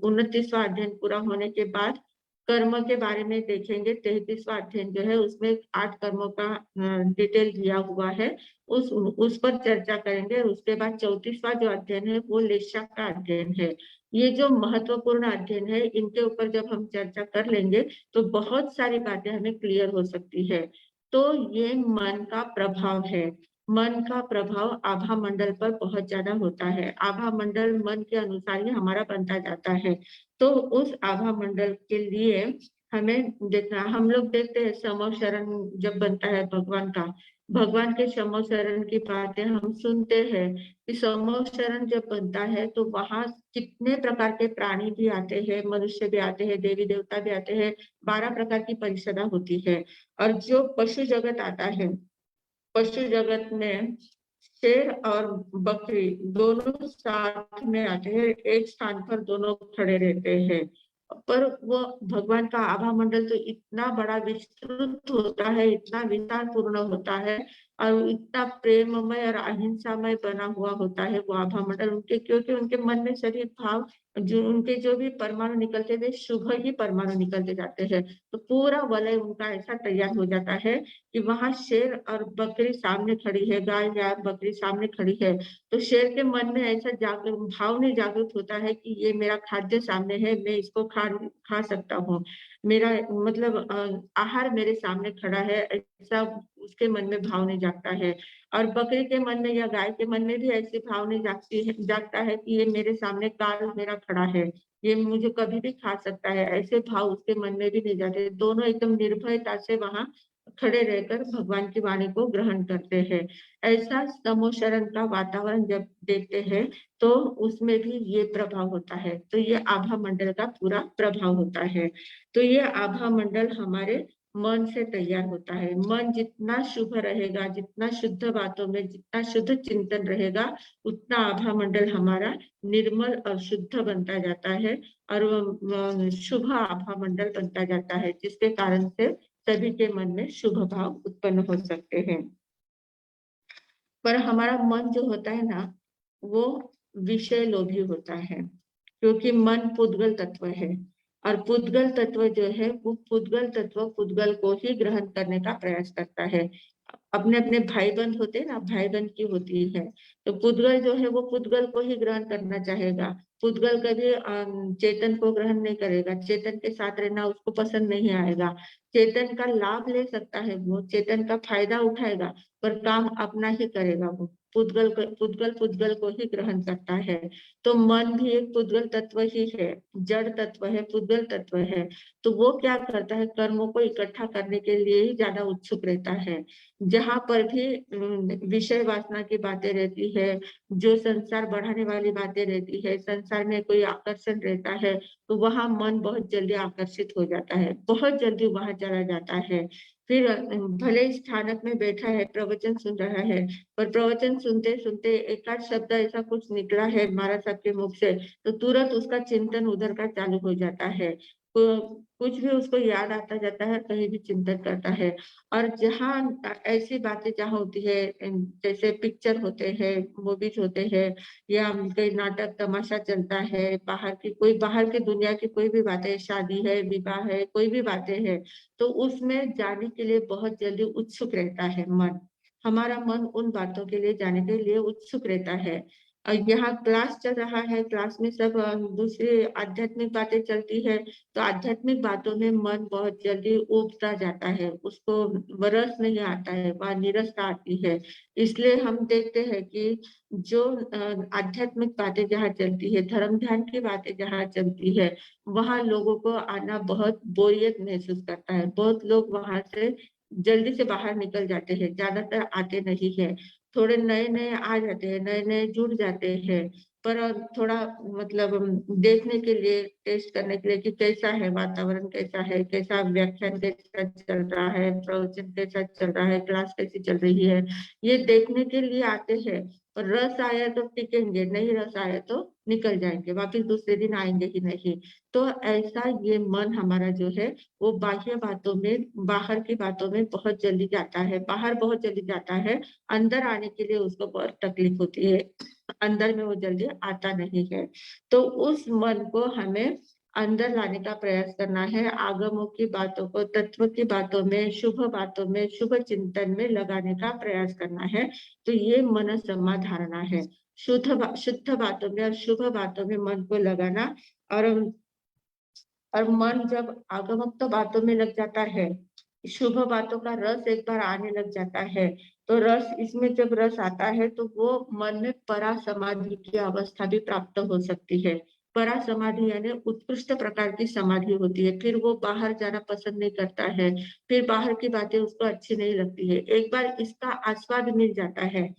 29वां अध्ययन पूरा होने के बाद कर्म के बारे में देखेंगे। 33वां अध्ययन जो है उसमें 8 कर्मों का डिटेल दिया हुआ है, उस पर चर्चा करेंगे। उसके बाद 34वां जो अध्ययन है वो लेशा का अध्ययन है। ये जो महत्वपूर्ण अध्ययन है, इनके ऊपर जब हम चर्चा कर लेंगे तो बहुत सारी बातें हमें क्लियर हो सकती है। तो ये मन का प्रभाव है, मन का प्रभाव आभा मंडल पर बहुत ज्यादा होता है, आभा मंडल मन के अनुसार ही हमारा बनता जाता है। तो उस आभा मंडल के लिए हमें देखना, हम लोग देखते हैं समो शरण जब बनता है भगवान का, भगवान के समो शरण की बातें हम सुनते हैं कि समो शरण जब बनता है तो वहां कितने प्रकार के प्राणी भी आते हैं, मनुष्य भी आते हैं, देवी देवता भी आते हैं, 12 प्रकार की परिषदा होती है। और जो पशु जगत आता है, पशु जगत में शेर और बकरी दोनों साथ में आते हैं, एक स्थान पर दोनों खड़े रहते हैं। पर वो भगवान का आभा मंडल तो इतना बड़ा विस्तृत होता है, इतना विस्तार पूर्ण होता है, और इतना प्रेममय और अहिंसामय बना हुआ होता है वो आभा मंडल उनके, क्योंकि उनके मन में सभी भाव, जो उनके जो भी परमाणु निकलते थे शुभ ही परमाणु निकलते जाते हैं। तो पूरा वलय उनका ऐसा तैयार हो जाता है कि वहां शेर और बकरी सामने खड़ी है, गाय या बकरी सामने खड़ी है, तो शेर के मन में ऐसा भाव नहीं जागृत होता है कि ये मेरा खाद्य सामने है, मैं इसको खा सकता हूँ, मेरा मतलब आहार मेरे सामने खड़ा है, ऐसा उसके मन में भाव नहीं जागता है। और बकरी के मन में या गाय के मन में भी ऐसी भाव नहीं जागता है कि ये मेरे सामने काल मेरा खड़ा है, ये मुझे कभी भी खा सकता है, ऐसे भाव उसके मन में भी नहीं जाते। दोनों एकदम निर्भयता से वहां खड़े रहकर भगवान की वाणी को ग्रहण करते हैं। ऐसा समो शरण का वातावरण जब देखते हैं तो उसमें भी ये प्रभाव होता है, तो ये आभा मंडल का पूरा प्रभाव होता है। तो ये आभा मंडल हमारे मन से तैयार होता है। मन जितना शुभ रहेगा, जितना शुद्ध बातों में, जितना शुद्ध चिंतन रहेगा, उतना आभा मंडल हमारा निर्मल और शुद्ध बनता जाता है, और शुभ आभा मंडल बनता जाता है, जिसके कारण से सभी के मन में शुभ भाव उत्पन्न हो सकते हैं। पर हमारा मन जो होता है ना, वो विषय लोभी होता है, क्योंकि मन पुद्गल तत्व है, और पुद्गल तत्व जो है वो पुद्गल तत्व पुद्गल को ही ग्रहण करने का प्रयास करता है। अपने अपने भाई बंद होते हैं ना, भाई बंद की होती है। तो पुद्गल जो है वो पुद्गल को ही ग्रहण करना चाहेगा। पुद्गल कभी चेतन को ग्रहण नहीं करेगा, चेतन के साथ रहना उसको पसंद नहीं आएगा। चेतन का लाभ ले सकता है, वो चेतन का फायदा उठाएगा, पर काम अपना ही करेगा वो। पुद्गल को ही ग्रहण करता है। तो मन भी एक पुद्गल तत्व ही है, जड़ तत्व है, पुद्गल तत्व है। तो वो क्या करता है, कर्मों को इकट्ठा करने के लिए ही ज्यादा उत्सुक रहता है। जहां पर भी विषय वासना की बातें रहती है, जो संसार बढ़ाने वाली बातें रहती है, संसार में कोई आकर्षण रहता है, तो वहां मन बहुत जल्दी आकर्षित हो जाता है, बहुत जल्दी वहां चला जाता है। फिर भले ही स्थानक में बैठा है, प्रवचन सुन रहा है, पर प्रवचन सुनते सुनते एक आध शब्द ऐसा कुछ निकला है महाराज साहब के मुख से, तो तुरंत उसका चिंतन उधर का चालू हो जाता है। कुछ भी उसको याद आता जाता है, कहीं भी चिंतन करता है। और जहाँ ऐसी बातें जहाँ होती है, जैसे पिक्चर होते हैं, मूवीज होते हैं, या कोई नाटक तमाशा चलता है, बाहर की दुनिया की कोई भी बातें, शादी है, विवाह है, कोई भी बातें हैं, तो उसमें जाने के लिए बहुत जल्दी उत्सुक रहता है मन। हमारा मन उन बातों के लिए जाने के लिए उत्सुक रहता है। और यहाँ क्लास चल रहा है, क्लास में सब दूसरी आध्यात्मिक बातें चलती है, तो आध्यात्मिक बातों में मन बहुत जल्दी उबता जाता है, उसको रस नहीं आता है, वह निरसता आती है। इसलिए हम देखते हैं कि जो आध्यात्मिक बातें जहाँ चलती है, धर्म ध्यान की बातें जहाँ चलती है, वहाँ लोगों को आना बहुत बोरियत महसूस करता है। बहुत लोग वहां से जल्दी से बाहर निकल जाते हैं, ज्यादातर आते नहीं है। थोड़े नए नए आ जाते हैं, नए नए जुड़ जाते हैं, पर थोड़ा मतलब देखने के लिए, टेस्ट करने के लिए कि कैसा है वातावरण, कैसा है, कैसा व्याख्यान कैसा चल रहा है, प्रवचन कैसा चल रहा है, क्लास कैसी चल रही है, ये देखने के लिए आते हैं। और रस आया तो टिकेंगे, नहीं रस आया तो निकल जाएंगे, वापिस दूसरे दिन आएंगे ही नहीं। तो ऐसा ये मन हमारा जो है वो बाह्य बातों में, बाहर की बातों में बहुत जल्दी जाता है, बाहर बहुत जल्दी जाता है। अंदर आने के लिए उसको बहुत तकलीफ होती है, अंदर में वो जल्दी आता नहीं है। तो उस मन को हमें अंदर लाने का प्रयास करना है, आगमों की बातों को, तत्व की बातों में, शुभ बातों में, शुभ चिंतन में लगाने का प्रयास करना है। तो ये मन समाधारणा है, शुद्ध बातों में और शुभ बातों में मन को लगाना। और मन जब आगमक्त बातों में लग जाता है, शुभ बातों का रस एक बार आने लग जाता है, तो रस, इसमें जब रस आता है तो वो मन में परा समाधि की अवस्था भी प्राप्त हो सकती है। परा समाधि यानी उत्कृष्ट प्रकार की समाधि होती है। फिर वो बाहर जाना पसंद नहीं करता है, फिर बाहर की बातें उसको अच्छी नहीं लगती है। एक बार इसका आस्वाद मिल जाता है,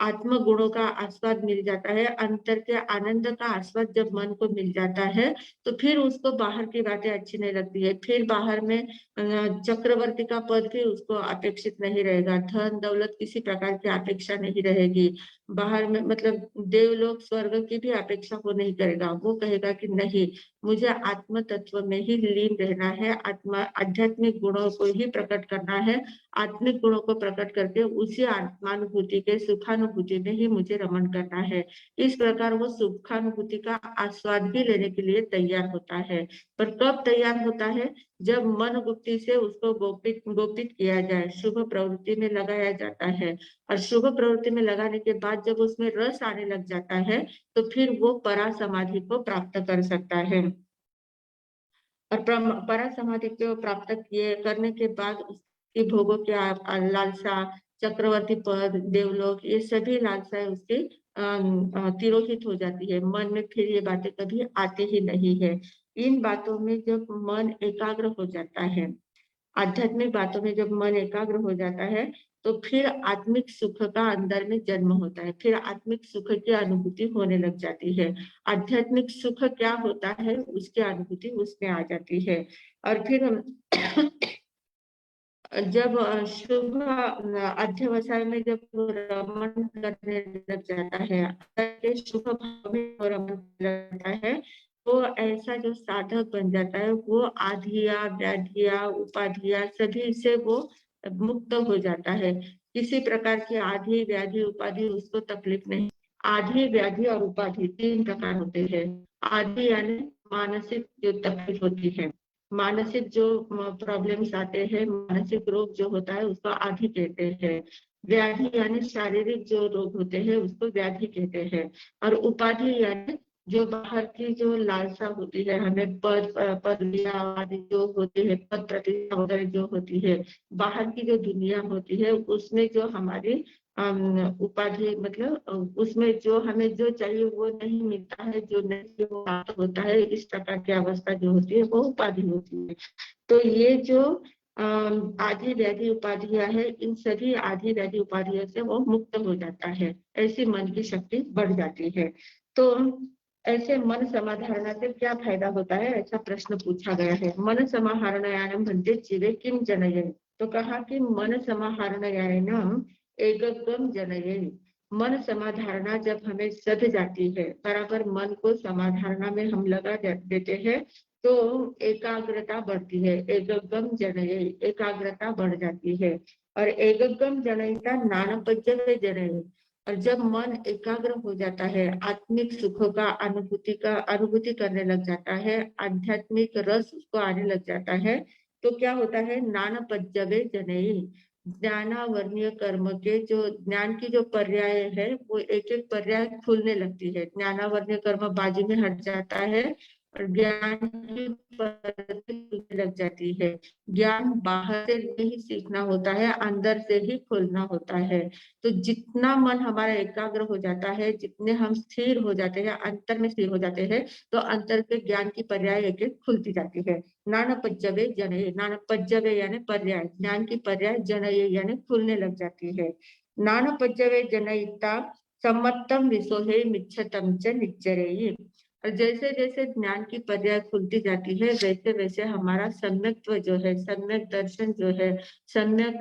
आत्म गुणों का आस्वाद मिल जाता है, अंतर के आनंद का आस्वाद जब मन को मिल जाता है, तो फिर उसको बाहर की बातें अच्छी नहीं लगती है। फिर बाहर में चक्रवर्ती का पद भी उसको अपेक्षित नहीं रहेगा, धन दौलत किसी प्रकार की अपेक्षा नहीं रहेगी। बाहर में मतलब देवलोक स्वर्ग की भी अपेक्षा वो नहीं करेगा। वो कहेगा कि नहीं, मुझे आत्म तत्व में ही लीन रहना है, आत्मा आध्यात्मिक गुणों को ही प्रकट करना है, आत्मिक गुणों को प्रकट करके उसी आत्मानुभूति के, सुखानुभूति में ही मुझे रमन करना है। इस प्रकार वो सुखानुभूति का आस्वाद भी लेने के लिए तैयार होता है। पर कब तैयार होता है? जब मन गुप्ती से उसको गोपित किया जाए, शुभ प्रवृत्ति में लगाया जाता है। और शुभ प्रवृत्ति में लगाने के बाद जब उसमें रस आने लग जाता है, तो फिर वो परा समाधि को प्राप्त कर सकता है। और परा समाधि को प्राप्त किए करने के बाद उसकी भोगों की लालसा, चक्रवर्ती पद, देवलोक, ये सभी लालसाएं उसकी तिरोहित हो जाती है। मन में फिर ये बातें कभी आते ही नहीं है। इन बातों में जब मन एकाग्र हो जाता है, आध्यात्मिक बातों में जब मन एकाग्र हो जाता है, तो फिर आत्मिक सुख का अंदर में जन्म होता है, फिर आत्मिक सुख की अनुभूति होने लग जाती है। आध्यात्मिक सुख क्या होता है उसकी अनुभूति उसमें आ जाती है। और फिर जब शुभ अध्यवसाय में जब रमन करने लग जाता है, शुभ भाव में रमन करता है, तो ऐसा जो साधक बन जाता है, वो आधिया, व्याधिया, उपाधिया सभी से वो मुक्त हो जाता है। किसी प्रकार की आधि, व्याधि, उपाधि उसको तकलीफ नहीं। आधि, व्याधि और उपाधि 3 प्रकार होते हैं। आधि यानी मानसिक जो तकलीफ होती है, मानसिक जो प्रॉब्लम्स आते हैं, मानसिक रोग जो होता है उसको आदि कहते हैं। व्याधि यानी शारीरिक जो रोग होते हैं उसको व्याधि कहते हैं। और उपाधि यानी जो बाहर की जो लालसा होती है, हमें पदवियां आदि जो होती है, पद प्रतिष्ठा वगैरह जो होती है, बाहर की जो दुनिया होती है उसमें जो हमारी उपाधि मतलब उसमें जो हमें जो चाहिए वो नहीं मिलता है, जो नहीं वो प्राप्त होता है, इस प्रकार की अवस्था जो होती है वो उपाधि होती है। तो ये जो आदि व्याधि उपाधियां है, इन सभी आदि व्याधि उपाधियों से वो मुक्त हो जाता है, ऐसी मन की शक्ति बढ़ जाती है। तो ऐसे मन समाधारणा से क्या फायदा होता है, ऐसा प्रश्न पूछा गया है। मन समाहरणयानम भन्ते जीवे किम जनयेन। तो कहा कि मन समाहरणयानम एकगम जनयेन। मन समाधारणा जब हमें सध जाती है, बराबर मन को समाधारणा में हम लगा देते हैं, तो एकाग्रता बढ़ती है। एकगम जनये, एकाग्रता बढ़ जाती है। और एकगम जनयिता नानपज्यवे जनये। और जब मन एकाग्र हो जाता है, आत्मिक सुखों का अनुभूति करने लग जाता है, आध्यात्मिक रस उसको आने लग जाता है, तो क्या होता है, नानपज्यवे जनयी। ज्ञानावर्णीय कर्म के जो ज्ञान की जो पर्याय है वो एक एक पर्याय खुलने लगती है। ज्ञानावर्णीय कर्म बाजू में हट जाता है और ज्ञान की खुलने लग जाती है। ज्ञान बाहर से नहीं सीखना होता है, अंदर से ही खुलना होता है। तो जितना मन हमारा एकाग्र हो जाता है, जितने हम स्थिर हो जाते हैं, अंतर में स्थिर हो जाते हैं, तो अंतर के ज्ञान की पर्याय एक एक खुलती जाती है। नानपज्यवे जनये, नानपज्यवे यानी पर्याय, ज्ञान की पर्याय जनये यानी खुलने लग जाती है। नानपज्यवे जनयिता सम्मतम विसोहे मिच्छतम च निच्चरेयि। और जैसे जैसे ज्ञान की पर्याय खुलती जाती है, वैसे वैसे हमारा सम्यक्त्व जो है, सम्यक दर्शन जो है, सम्यक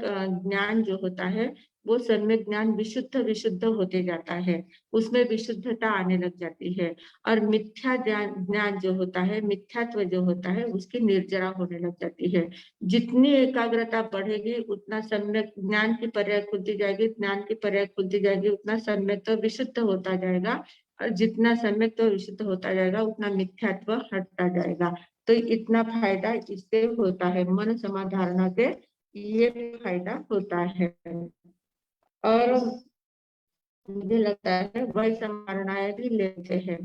ज्ञान जो होता है, वो सम्यक ज्ञान विशुद्ध होते जाता है, उसमें विशुद्धता आने लग जाती है। और मिथ्या ज्ञान जो होता है, मिथ्यात्व जो होता है, उसकी निर्जरा होने लग जाती है। जितनी एकाग्रता बढ़ेगी उतना सम्यक ज्ञान की पर्याय खुलती जाएगी, ज्ञान की पर्याय खुलती जाएगी, उतना सम्यक विशुद्ध होता जाएगा। और जितना सम्यक विशुद्ध होता जाएगा उतना मिथ्यात्व हटता जाएगा। तो इतना फायदा इससे होता है, मन समाधारणा से ये फायदा होता है। और मुझे लगता है वही समाधारणाएं भी लेते हैं।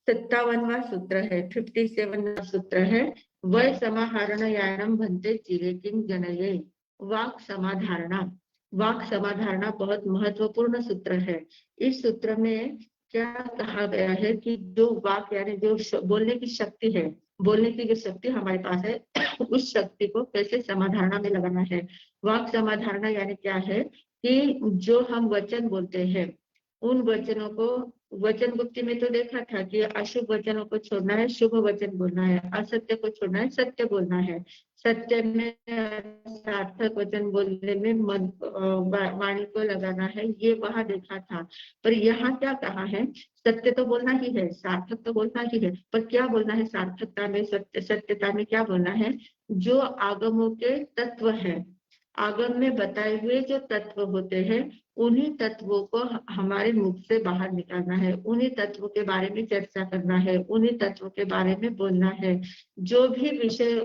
57वां सूत्र है, 57वां सूत्र है, वह समाहरणयानम भन्ते जीवे किम जनये। वाक समाधारणा, वाक समाधारणा बहुत महत्वपूर्ण सूत्र है। इस सूत्र में क्या कहा गया है कि जो वाक यानी जो बोलने की शक्ति है, बोलने की जो शक्ति हमारे पास है, उस शक्ति को कैसे समाधारणा में लगाना है। वाक समाधारणा यानी क्या है कि जो हम वचन बोलते हैं, उन वचनों को, वचन गुप्ति में तो देखा था कि अशुभ वचनों को छोड़ना है, शुभ वचन बोलना है, असत्य को छोड़ना है, सत्य बोलना है। सत्य में सार्थक वचन बोलने में मन वाणी को लगाना है, ये वहां देखा था। पर यहाँ क्या कहा है, सत्य तो बोलना ही है, सार्थक तो बोलना ही है, पर क्या बोलना है सार्थकता में, सत्यता में क्या बोलना है, जो आगमों के तत्व है, आगम में बताए हुए जो तत्व होते हैं, उन्हीं तत्वों को हमारे मुख से बाहर निकालना है, उन्हीं तत्वों के बारे में चर्चा करना है, उन्हीं तत्वों के बारे में बोलना है। जो भी विषय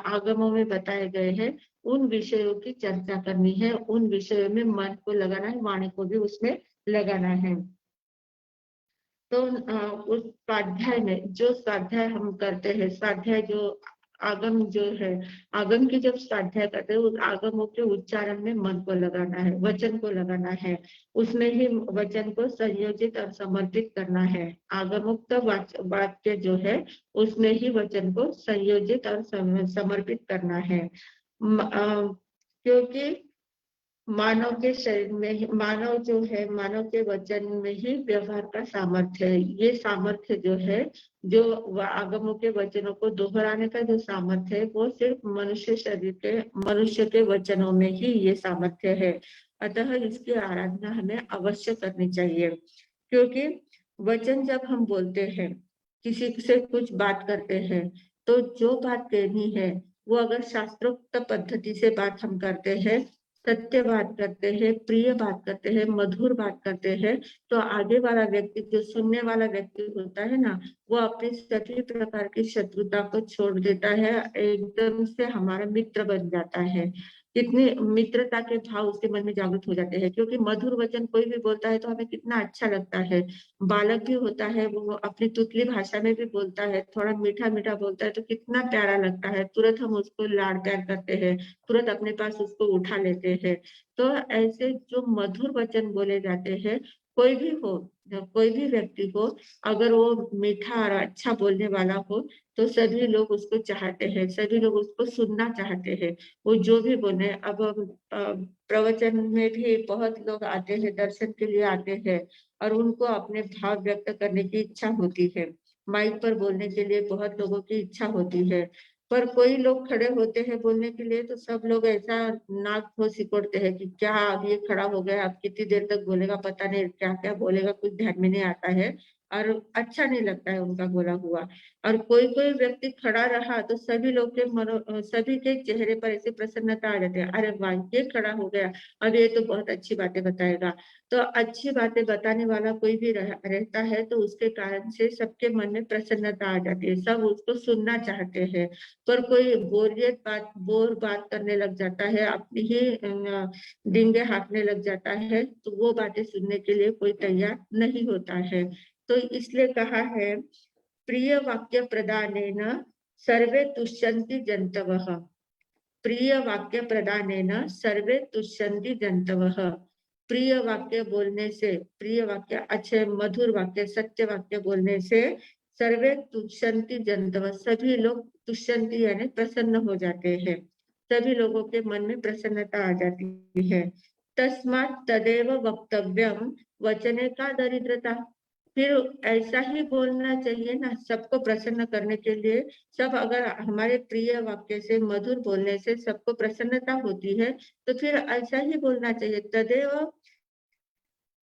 आगमों में बताए गए हैं, उन विषयों की चर्चा करनी है, उन विषयों में मन को लगाना है, वाणी को भी उसमें लगाना है। तो उस स्वाध्याय में जो स्वाध्याय हम करते हैं, स्वाध्याय जो आगम जो है, आगम की जब स्वाध्याय करते हैं, उस आगमों के उच्चारण में मन को लगाना है, वचन को लगाना है, उसमें ही वचन को संयोजित और समर्पित करना है। आगमोक्त वाक्य जो है उसमें ही वचन को संयोजित और समर्पित करना है। क्योंकि मानव के शरीर में, मानव जो है, मानव के वचन में ही व्यवहार का सामर्थ्य है। ये सामर्थ्य जो है, जो आगमों के वचनों को दोहराने का जो सामर्थ्य है, वो सिर्फ मनुष्य शरीर के, मनुष्य के वचनों में ही ये सामर्थ्य है। अतः इसकी आराधना हमें अवश्य करनी चाहिए। क्योंकि वचन जब हम बोलते हैं, किसी से कुछ बात करते हैं, तो जो बात कहनी है वो अगर शास्त्रोक्त पद्धति से बात हम करते हैं सत्य बात करते हैं, प्रिय बात करते हैं, मधुर बात करते हैं, तो आगे वाला व्यक्ति, जो सुनने वाला व्यक्ति होता है ना, वो अपनी सभी प्रकार की शत्रुता को छोड़ देता है, एकदम से हमारा मित्र बन जाता है। कितनी मित्रता के भाव उसके मन में जागृत हो जाते हैं, क्योंकि मधुर वचन कोई भी बोलता है तो हमें कितना अच्छा लगता है। बालक भी होता है, वो अपनी तुतली भाषा में भी बोलता है, थोड़ा मीठा मीठा बोलता है तो कितना प्यारा लगता है, तुरंत हम उसको लाड़ प्यार करते हैं, तुरंत अपने पास उसको उठा लेते हैं। तो ऐसे जो मधुर वचन बोले जाते हैं, कोई भी हो, कोई भी व्यक्ति हो, अगर वो मीठा और अच्छा बोलने वाला हो तो सभी लोग उसको चाहते हैं, सभी लोग उसको सुनना चाहते हैं। वो जो भी बोले, अब प्रवचन में भी बहुत लोग आते हैं, दर्शन के लिए आते हैं, और उनको अपने भाव व्यक्त करने की इच्छा होती है। माइक पर बोलने के लिए बहुत लोगों की इच्छा होती है, पर कोई लोग खड़े होते हैं बोलने के लिए तो सब लोग ऐसा नाक को सिकोड़ते हैं कि क्या अब ये खड़ा हो गया, अब कितनी देर तक बोलेगा, पता नहीं क्या क्या बोलेगा, कुछ ध्यान में नहीं आता है, और अच्छा नहीं लगता है उनका बोला हुआ। और कोई कोई व्यक्ति खड़ा रहा तो सभी लोग के सभी के चेहरे पर ऐसी प्रसन्नता आ जाती है, अरे वाह ये खड़ा हो गया, अब ये तो बहुत अच्छी बातें बताएगा। तो अच्छी बातें बताने वाला कोई भी रहता है तो उसके कारण से सबके मन में प्रसन्नता आ जाती है, सब उसको सुनना चाहते हैं। पर कोई बोर बात करने लग जाता है, अपनी ही डींगे हाँकने लग जाता है, तो वो बातें सुनने के लिए कोई तैयार नहीं होता है। तो इसलिए कहा है, प्रिय वाक्य प्रदानेन सर्वे तुष्यन्ति जन्तवः। प्रिय वाक्य प्रदानेन सर्वे तुष्यन्ति जन्तवः। प्रिय वाक्य बोलने से, प्रिय वाक्य, अच्छे मधुर वाक्य, सत्य वाक्य बोलने से सर्वे तुष्यन्ति जन्तवः, सभी लोग, तुष्यन्ति यानी प्रसन्न हो जाते हैं, सभी लोगों के मन में प्रसन्नता आ जाती है। तस्मात् तदेव वक्तव्यम वचने का दरिद्रता। फिर ऐसा ही बोलना चाहिए ना, सबको प्रसन्न करने के लिए। सब अगर हमारे प्रिय वाक्य से, मधुर बोलने से सबको प्रसन्नता होती है, तो फिर ऐसा ही बोलना चाहिए। तदेव,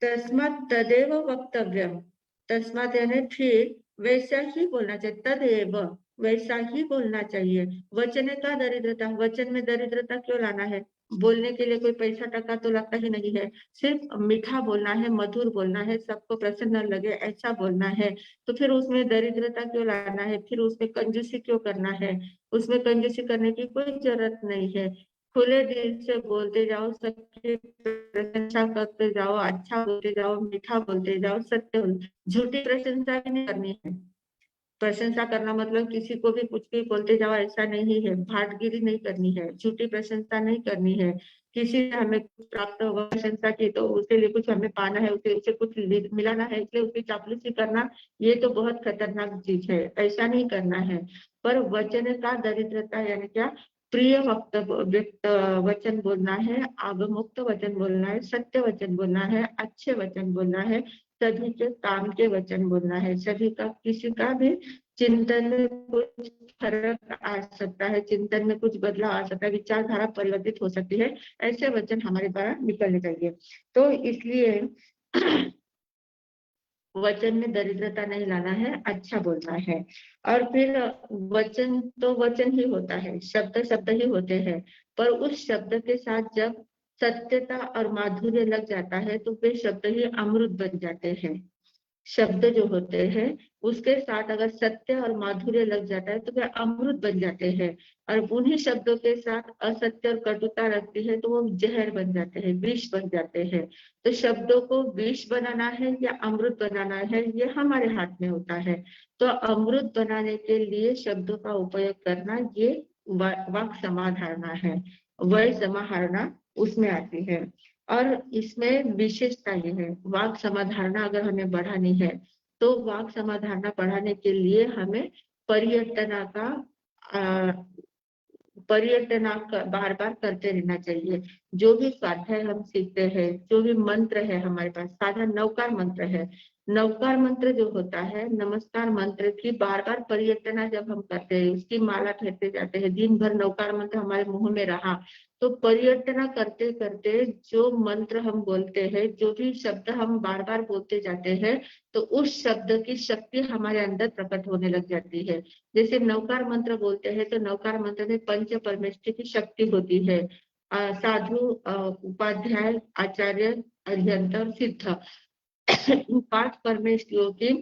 तस्मात् तदेव वक्तव्यम, तस्मात् यानी फिर वैसा ही बोलना चाहिए, तदेव वैसा ही बोलना चाहिए। वचन का दरिद्रता, वचन में दरिद्रता क्यों लाना है? बोलने के लिए कोई पैसा टका तो लगता ही नहीं है, सिर्फ मीठा बोलना है, मधुर बोलना है, सबको प्रसन्न लगे ऐसा बोलना है, तो फिर उसमें दरिद्रता क्यों लाना है? फिर उसमें कंजूसी क्यों करना है? उसमें कंजूसी करने की कोई जरूरत नहीं है। खुले दिल से बोलते जाओ, सबकी प्रशंसा करते जाओ, अच्छा बोलते जाओ, मीठा बोलते जाओ, सत्य झूठी प्रशंसा भी नहीं करनी है। प्रशंसा करना मतलब किसी को भी कुछ भी बोलते जाओ ऐसा नहीं है, भाटगिरी नहीं करनी है, झूठी प्रशंसा नहीं करनी है। किसी से हमें कुछ प्राप्त होगा, प्रशंसा की, तो उसके लिए कुछ हमें पाना है, उसे कुछ मिलाना है, इसलिए उसकी चापलूसी करना, ये तो बहुत खतरनाक चीज है, ऐसा नहीं करना है। पर वचन का दरिद्रता यानी क्या? प्रिय वचन बोलना है, आगमुक्त वचन बोलना है, सत्य वचन बोलना है, अच्छे वचन बोलना है, सभी के काम के वचन बोलना है, सभी का, किसी का भी चिंतन में कुछ फर्क आ सकता है, चिंतन में कुछ बदलाव आ सकता है, विचारधारा परिवर्तित हो सकती है, ऐसे वचन हमारे द्वारा निकलने चाहिए। तो इसलिए वचन में दरिद्रता नहीं लाना है, अच्छा बोलना है। और फिर वचन तो वचन ही होता है, शब्द शब्द ही होते हैं, पर उस शब्द के साथ जब सत्यता और माधुर्य लग जाता है तो वे शब्द ही अमृत बन जाते हैं। शब्द जो होते हैं उसके साथ अगर सत्य और माधुर्य लग जाता है तो वे अमृत बन जाते हैं, और उन्हीं शब्दों के साथ असत्य और कटुता लगती है तो वो जहर बन जाते हैं, विष बन जाते हैं। तो शब्दों को विष बनाना है या अमृत बनाना है, ये हमारे हाथ में होता है। तो अमृत बनाने के लिए शब्दों का उपयोग करना, ये वाक् समाधारणा है, वही समाहरणा उसमें आती है। और इसमें विशेषता ये है, वाक समाधारणा अगर हमें बढ़ानी है तो वाक समाधारणा बढ़ाने के लिए हमें पर्यटना का बार बार करते रहना चाहिए। जो भी स्वाध्याय हम सीखते हैं, जो भी मंत्र है हमारे पास, साधा नवकार मंत्र है, नवकार मंत्र जो होता है, नमस्कार मंत्र की बार बार पर्यटना जब हम करते हैं, उसकी माला फेरते जाते हैं, दिन भर नवकार मंत्र हमारे मुंह में रहा, तो पर्यटना करते करते जो मंत्र हम बोलते हैं, जो भी शब्द हम बार बार बोलते जाते हैं, तो उस शब्द की शक्ति हमारे अंदर प्रकट होने लग जाती है। जैसे नवकार मंत्र बोलते हैं तो नवकार मंत्र में पंच परमेष्टि की शक्ति होती है, साधु, उपाध्याय, आचार्य, अरिहंत और सिद्ध, इन 5 परमेष्ठियों की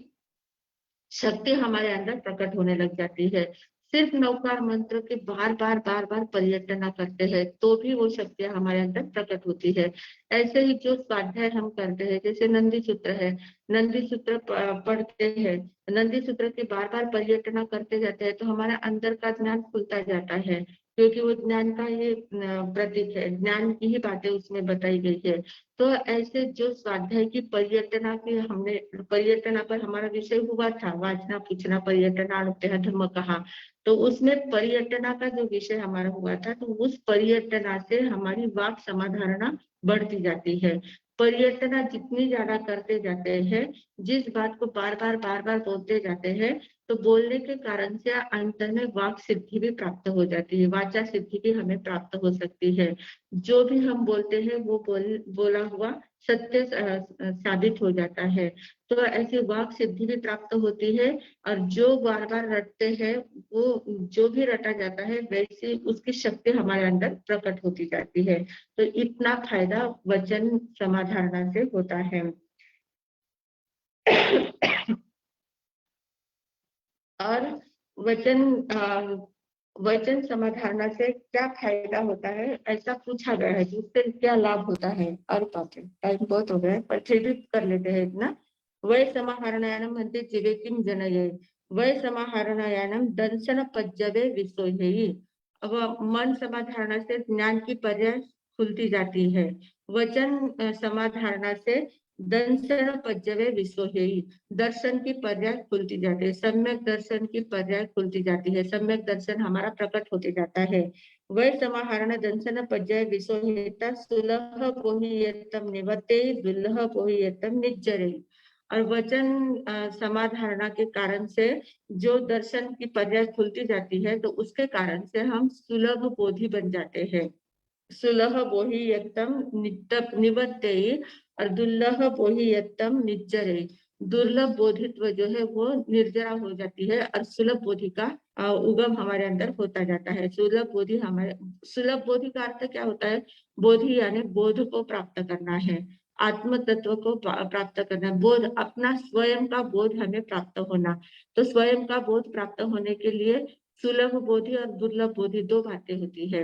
शक्ति हमारे अंदर प्रकट होने लग जाती है। सिर्फ नौकार मंत्र के बार बार पर्यटना करते हैं तो भी वो शक्तियां हमारे अंदर प्रकट होती है। ऐसे ही जो स्वाध्याय हम करते हैं, जैसे नंदी सूत्र है, नंदी सूत्र पढ़ते हैं, नंदी सूत्र की बार पर्यटना करते जाते हैं तो हमारे अंदर का ज्ञान खुलता जाता है, क्योंकि वो ज्ञान का ये प्रतीक है, ज्ञान की ही बातें उसमें बताई गई है। तो ऐसे जो स्वाध्याय की पर्यटना की हमने पर्यटना पर हमारा विषय हुआ था, वाचना पूछना पर्यटना धर्म कहा, तो उसमें पर्यटना का जो विषय हमारा हुआ था, तो उस पर्यटना से हमारी वाक समाधारणा बढ़ती जाती है। पर्यटना जितनी ज्यादा करते जाते हैं, जिस बात को बार बार बोलते जाते हैं, तो बोलने के कारण से अंत में वाक सिद्धि भी प्राप्त हो जाती है, वाचा सिद्धि भी हमें प्राप्त हो सकती है। जो भी हम बोलते हैं वो बोला हुआ सत्य साबित हो जाता है। तो ऐसी वाक सिद्धि भी प्राप्त होती है, और जो बार बार रटते हैं वो जो भी रटा जाता है वैसे उसकी शक्ति हमारे अंदर प्रकट होती जाती है। तो इतना फायदा वचन समाधारणा से होता है। और वचन समाधारणा से क्या फायदा होता है, ऐसा पूछा गया है कि उससे क्या लाभ होता है। और बातें टाइम बहुत हो गया है, पर फिर भी कर लेते हैं इतना। वय समाहरणायानम म्हणते जिवेकिम जनये, वय समाहरणायानम दंशन पज्जवे विसोहेयी। अब मन समाधारणा से ज्ञान की पर्याय खुलती जाती है, वचन समाधारणा से दंशन पज्जवे विसोहेयी, दर्शन की पर्याय खुलती जाती है, सम्यक दर्शन की पर्याय खुलती जाती है, सम्यक दर्शन हमारा प्रकट होते जाता है। वै समाहरण दंशन पज्जय विसोहिता सुलह पोहियतम निवते दुल्लह पोहियतम निज्जरे। और वचन समाधारणा के कारण से जो दर्शन की पर्याय खुलती जाती है, तो उसके कारण से हम सुलभ बोधि बन जाते हैं। सुलह बोहियतम निवत्ते और दुर्लभ बोहियतम निज्जरे। दुर्लभ बोधित्व जो है वो निर्जरा हो जाती है, और सुलभ बोधि का उगम हमारे अंदर होता जाता है। सुलभ बोधि का अर्थ क्या होता है? बोधि यानी बोध को प्राप्त करना है, आत्म तत्व को प्राप्त करना, बोध, अपना स्वयं का बोध हमें प्राप्त होना। तो स्वयं का बोध प्राप्त होने के लिए सुलभ बोधि और दुर्लभ बोधि 2 बातें होती है।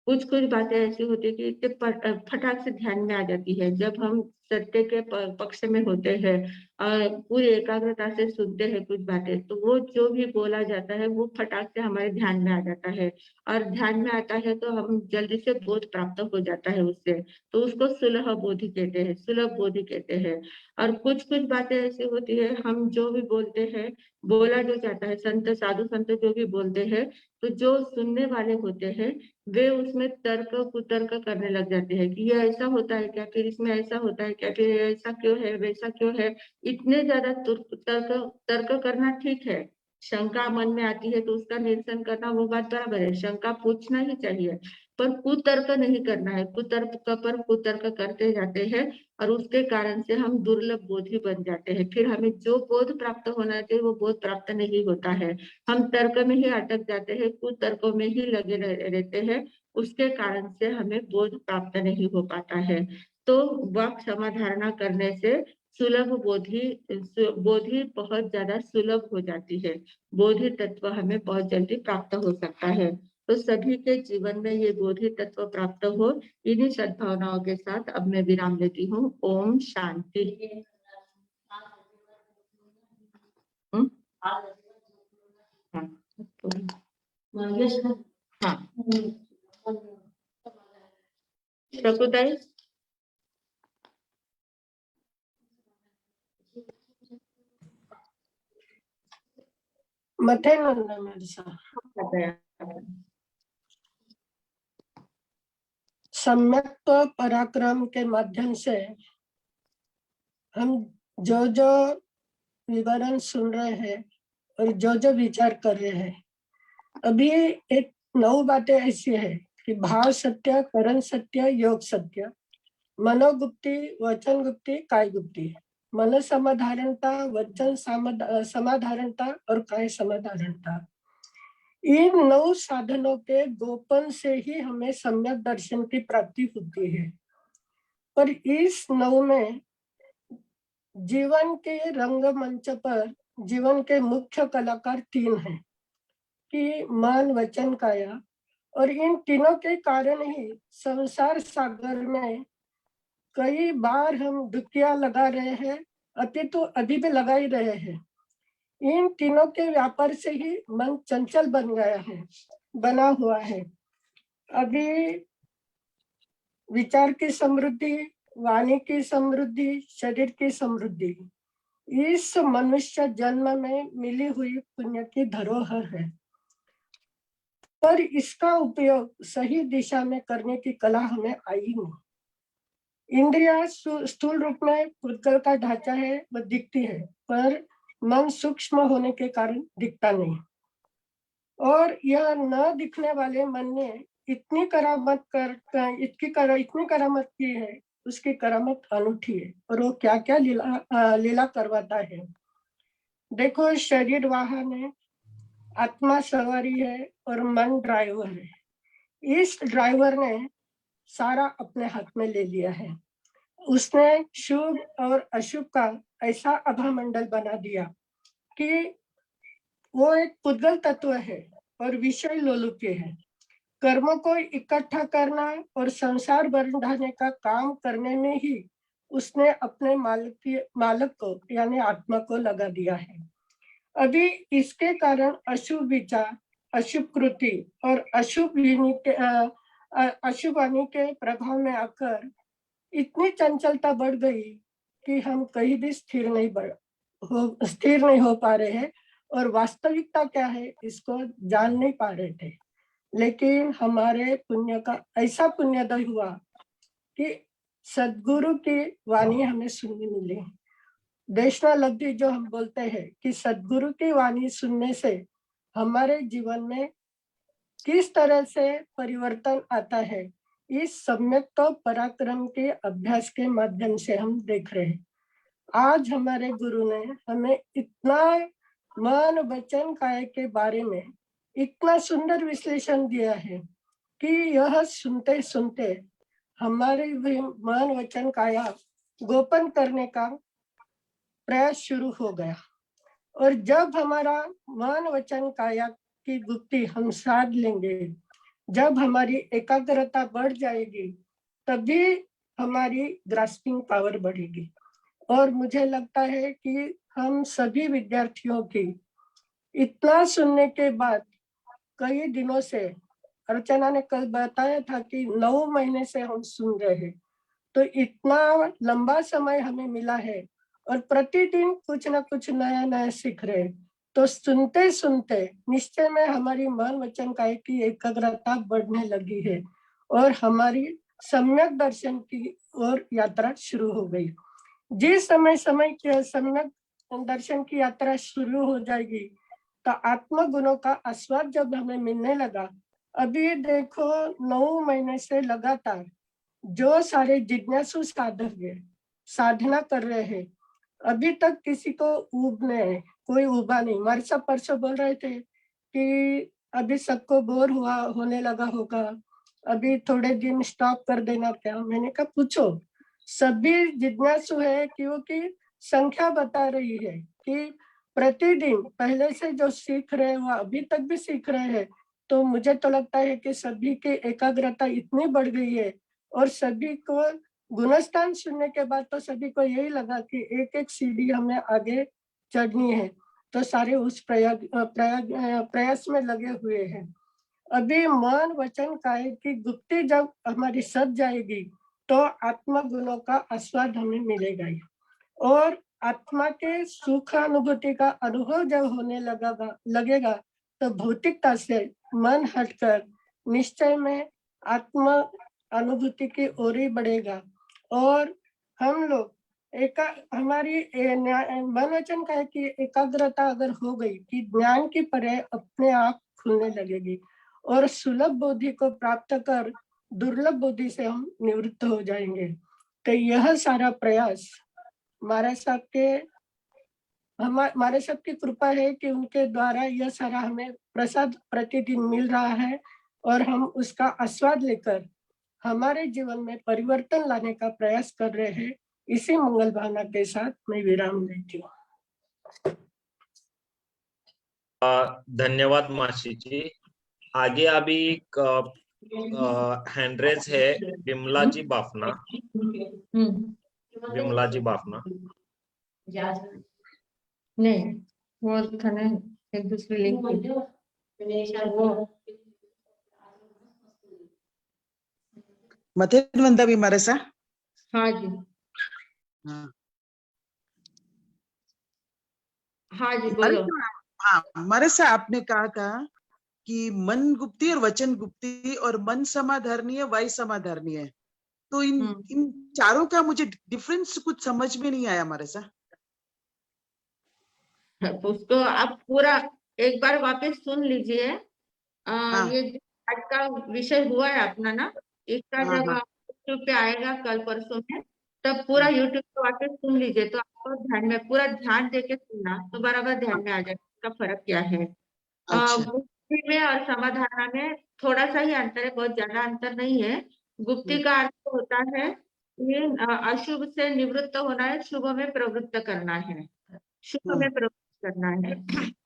कुछ बातें ऐसी होती है कि फटाक से ध्यान में आ जाती है। जब हम सत्य के पक्ष में होते हैं, पूरी एकाग्रता से सुनते हैं कुछ बातें, तो वो जो भी बोला जाता है वो फटाक से हमारे ध्यान में आ जाता है, और ध्यान में आता है तो हम जल्दी से बोध प्राप्त हो जाता है उससे। तो उसको सुलभ बोधि कहते हैं, सुलभ बोधि कहते हैं। और कुछ बातें ऐसी होती है, हम जो भी बोलते हैं, बोला जो जाता है, संत साधु संत जो भी बोलते हैं, तो जो सुनने वाले होते हैं वे उसमें तर्क कुतर्क करने लग जाते हैं कि ये ऐसा होता है क्या, फिर इसमें ऐसा होता है क्या, फिर ऐसा क्यों है, वैसा क्यों है। इतने ज्यादा तर्क करना ठीक है, शंका मन में आती है तो उसका निरसन करना वो बात बराबर है, शंका पूछना ही चाहिए, पर कुतर्क नहीं करना है। कुतर्क पर कुतर्क करते जाते हैं, और उसके कारण से हम दुर्लभ बोधि बन जाते हैं। फिर हमें जो बोध प्राप्त होना चाहिए वो बोध प्राप्त नहीं होता है, हम तर्क में ही अटक जाते हैं, कुतर्कों में ही लगे रहते हैं, उसके कारण से हमें बोध प्राप्त नहीं हो पाता है। तो वाक समाधारणा करने से सुलभ बोधि बहुत ज्यादा सुलभ हो जाती है, बोधि तत्व हमें बहुत जल्दी प्राप्त हो सकता है। तो सभी के जीवन में ये बोधि तत्व प्राप्त हो, इन्हीं सद्भावनाओं के साथ अब मैं विराम लेती हूँ। ओम शांति। हाँ, शकुताई मथे नंदा मेरे साथ सम्यक पराक्रम के माध्यम से हम जो जो विवरण सुन रहे हैं और जो विचार कर रहे हैं, अभी एक 9 बातें ऐसी है कि भाव सत्य, करण सत्य, योग सत्य, मनोगुप्ति, वचन गुप्ति, काय गुप्ति, मन समाधारणता, वचन समाधारणता और काय समाधारणता। इन 9 साधनों के गोपन से ही हमें सम्यक दर्शन की प्राप्ति होती है। पर इस 9 में जीवन के रंगमंच पर जीवन के मुख्य कलाकार 3 हैं कि मन, वचन, काया। और इन तीनों के कारण ही संसार सागर में कई बार हम डुबकियां लगा रहे हैं, अपितु अभी भी लगा ही रहे हैं। इन तीनों के व्यापार से ही मन चंचल बन गया है, बना हुआ है। अभी विचार की समृद्धि, वाणी की समृद्धि, शरीर की समृद्धि इस मनुष्य जन्म में मिली हुई पुण्य की धरोहर है। पर इसका उपयोग सही दिशा में करने की कला हमें आई नहीं। इंद्रिया स्थूल रूप में पुद्गल का ढांचा है, वह दिखती है, पर मन सूक्ष्म होने के कारण दिखता नहीं। और यह न दिखने वाले मन ने इतनी करामत की है, उसकी करामत अनूठी है। और वो क्या क्या लीला करवाता है। देखो, शरीर वाहन है, आत्मा सवारी है और मन ड्राइवर है। इस ड्राइवर ने सारा अपने हाथ में ले लिया है। उसने शुभ और अशुभ का ऐसा अभामंडल बना दिया कि वो एक पुद्गल तत्व है और विषय लोलुप्य है। कर्मों को इकट्ठा करना और संसार बढ़ाने का काम करने में ही उसने अपने मालक को यानी आत्मा को लगा दिया है। अभी इसके कारण अशुभ विचार, अशुभ कृति और अशुभ वाणी के प्रभाव में आकर इतनी चंचलता बढ़ गई कि हम कहीं भी स्थिर नहीं हो पा रहे हैं। और वास्तविकता क्या है इसको जान नहीं पा रहे थे। लेकिन हमारे पुण्य का ऐसा पुण्योदय हुआ कि सद्गुरु की वाणी हमें सुनने मिली। देशनालब्धि जो हम बोलते हैं कि सद्गुरु की वाणी सुनने से हमारे जीवन में किस तरह से परिवर्तन आता है, इस सम्यक तो पराक्रम के अभ्यास के माध्यम से हम देख रहे हैं। आज हमारे गुरु ने हमें इतना मन, वचन, काया के बारे में इतना सुंदर विश्लेषण दिया है कि यह सुनते सुनते हमारे मन, वचन, काया गोपन करने का प्रयास शुरू हो गया। और जब हमारा मन, वचन, काया की गुप्ती हम साध लेंगे, जब हमारी एकाग्रता बढ़ जाएगी, तभी हमारी ग्रास्पिंग पावर बढ़ेगी। और मुझे लगता है कि हम सभी विद्यार्थियों की इतना सुनने के बाद कई दिनों से, अर्चना ने कल बताया था कि 9 महीने से हम सुन रहे हैं, तो इतना लंबा समय हमें मिला है और प्रतिदिन कुछ ना कुछ नया नया सीख रहे हैं। तो सुनते सुनते निश्चय में हमारी मन, वचन, काया की एकाग्रता बढ़ने लगी है और हमारी सम्यक दर्शन की ओर यात्रा शुरू हो गई। जिस समय के सम्यक दर्शन की यात्रा शुरू हो जाएगी तो आत्म गुणों का आस्वाद जब हमें मिलने लगा। अभी देखो 9 महीने से लगातार जो सारे जिज्ञासु साधक है, साधना कर रहे हैं, अभी तक किसी को कोई उबा नहीं। हमारे सब परसों बोल रहे थे कि अभी सबको बोर होने लगा होगा, अभी थोड़े दिन स्टॉप कर देना क्या। मैंने कहा पूछो, सभी जिज्ञासु है क्योंकि संख्या बता रही है कि प्रतिदिन पहले से जो सीख रहे हैं वो अभी तक भी सीख रहे हैं। तो मुझे तो लगता है कि सभी की एकाग्रता इतनी बढ़ गई है और सभी को गुणस्थान सुनने के बाद तो सभी को यही लगा कि एक एक सीढ़ी हमें आगे चढ़नी है। तो सारे उस प्रयास में लगे हुए हैं। अभी मन, वचन, काया की गुप्ती जब हमारी सज जाएगी तो आत्मा गुणों का आस्वाद हमें मिलेगा ही। और आत्मा के सुखानुभूति का अनुभव जब होने लगेगा तो भौतिकता से मन हटकर निश्चय में आत्मा अनुभूति की ओर ही बढ़ेगा। और हम लोग हमारी मन, वचन, काया की एकाग्रता अगर हो गई कि ज्ञान की परे अपने आप खुलने लगेगी और सुलभ बुद्धि को प्राप्त कर दुर्लभ बुद्धि से हम निवृत्त हो जाएंगे। तो यह सारा प्रयास महाराज साहब के हमारे सबकी कृपा है कि उनके द्वारा यह सारा हमें प्रसाद प्रतिदिन मिल रहा है और हम उसका आस्वाद लेकर हमारे जीवन में परिवर्तन लाने का प्रयास कर रहे हैं। इसी मंगल भावना के साथ मैं विराम लेती हूँ। धन्यवाद मासी जी। आगे अभी हैंड रेज है विमला जी बाफना। विमला जी बाफना। नहीं, वो था ना एक दूसरे लिंक वो मथेन वंदा भी मारे सा। हाँ जी, हाँ जी बोलो। हाँ, मारे सा आपने कहा था कि मन गुप्ती और वचन गुप्ती और मन समाधारणीय वाई समाधारणीय है, तो इन चारों का मुझे डिफरेंस कुछ समझ में नहीं आया हमारे सा। उसको आप पूरा एक बार वापस सुन लीजिए। हाँ। ये आज का विषय हुआ है अपना ना, इसका हाँ, जब हाँ। यूट्यूब पे आएगा कल परसों में, तब पूरा यूट्यूब पे वापस सुन लीजिए, तो आपको ध्यान में पूरा ध्यान देके सुनना तो बराबर ध्यान में आ जाएगा इसका फर्क क्या है। अच्छा। गुप्ती में और समाधान में थोड़ा सा ही अंतर है, बहुत ज्यादा अंतर नहीं है। गुप्ती का अर्थ होता है ये अशुभ से निवृत्त होना है, शुभ में प्रवृत्त करना है, शुभ में प्रवृत्त करना है।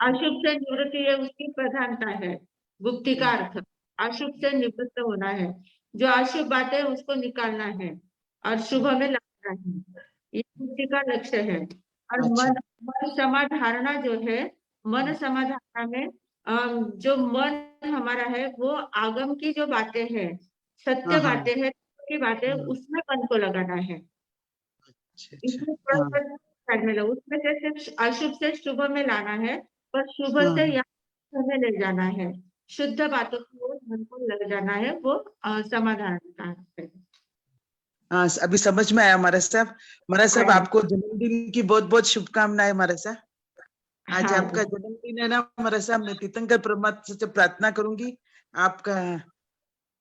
अशुभ से निवृत्ति ये उसकी प्रधानता है। गुप्ती का अर्थ अशुभ से निवृत्त होना है, जो अशुभ बात है उसको निकालना है और शुभ में लगाना है, ये गुप्ती का लक्ष्य है। और अच्छा। मन समाधारणा जो है, मन समाधारणा में जो मन हमारा है वो आगम की जो बातें हैं, सत्य बातें हैं, की बातें, उसमें मन को लगाना है। इसमें थोड़ा सा ध्यान में लो, उसमें से सिर्फ अशुभ से शुभ में लाना है, पर शुभ से यहाँ में ले जाना है, शुद्ध बातों की ओर मन को लग जाना है, वो समाधान का है। हाँ, अभी समझ में आया हमारे साहब। हमारा साहब आपको जन्मदिन की बहुत बहुत शुभकामनाएं हमारे साहब। आज आपका जन्मदिन है ना हमारे साहब, मैं तीर्थंकर परमात्मा से प्रार्थना करूंगी आपका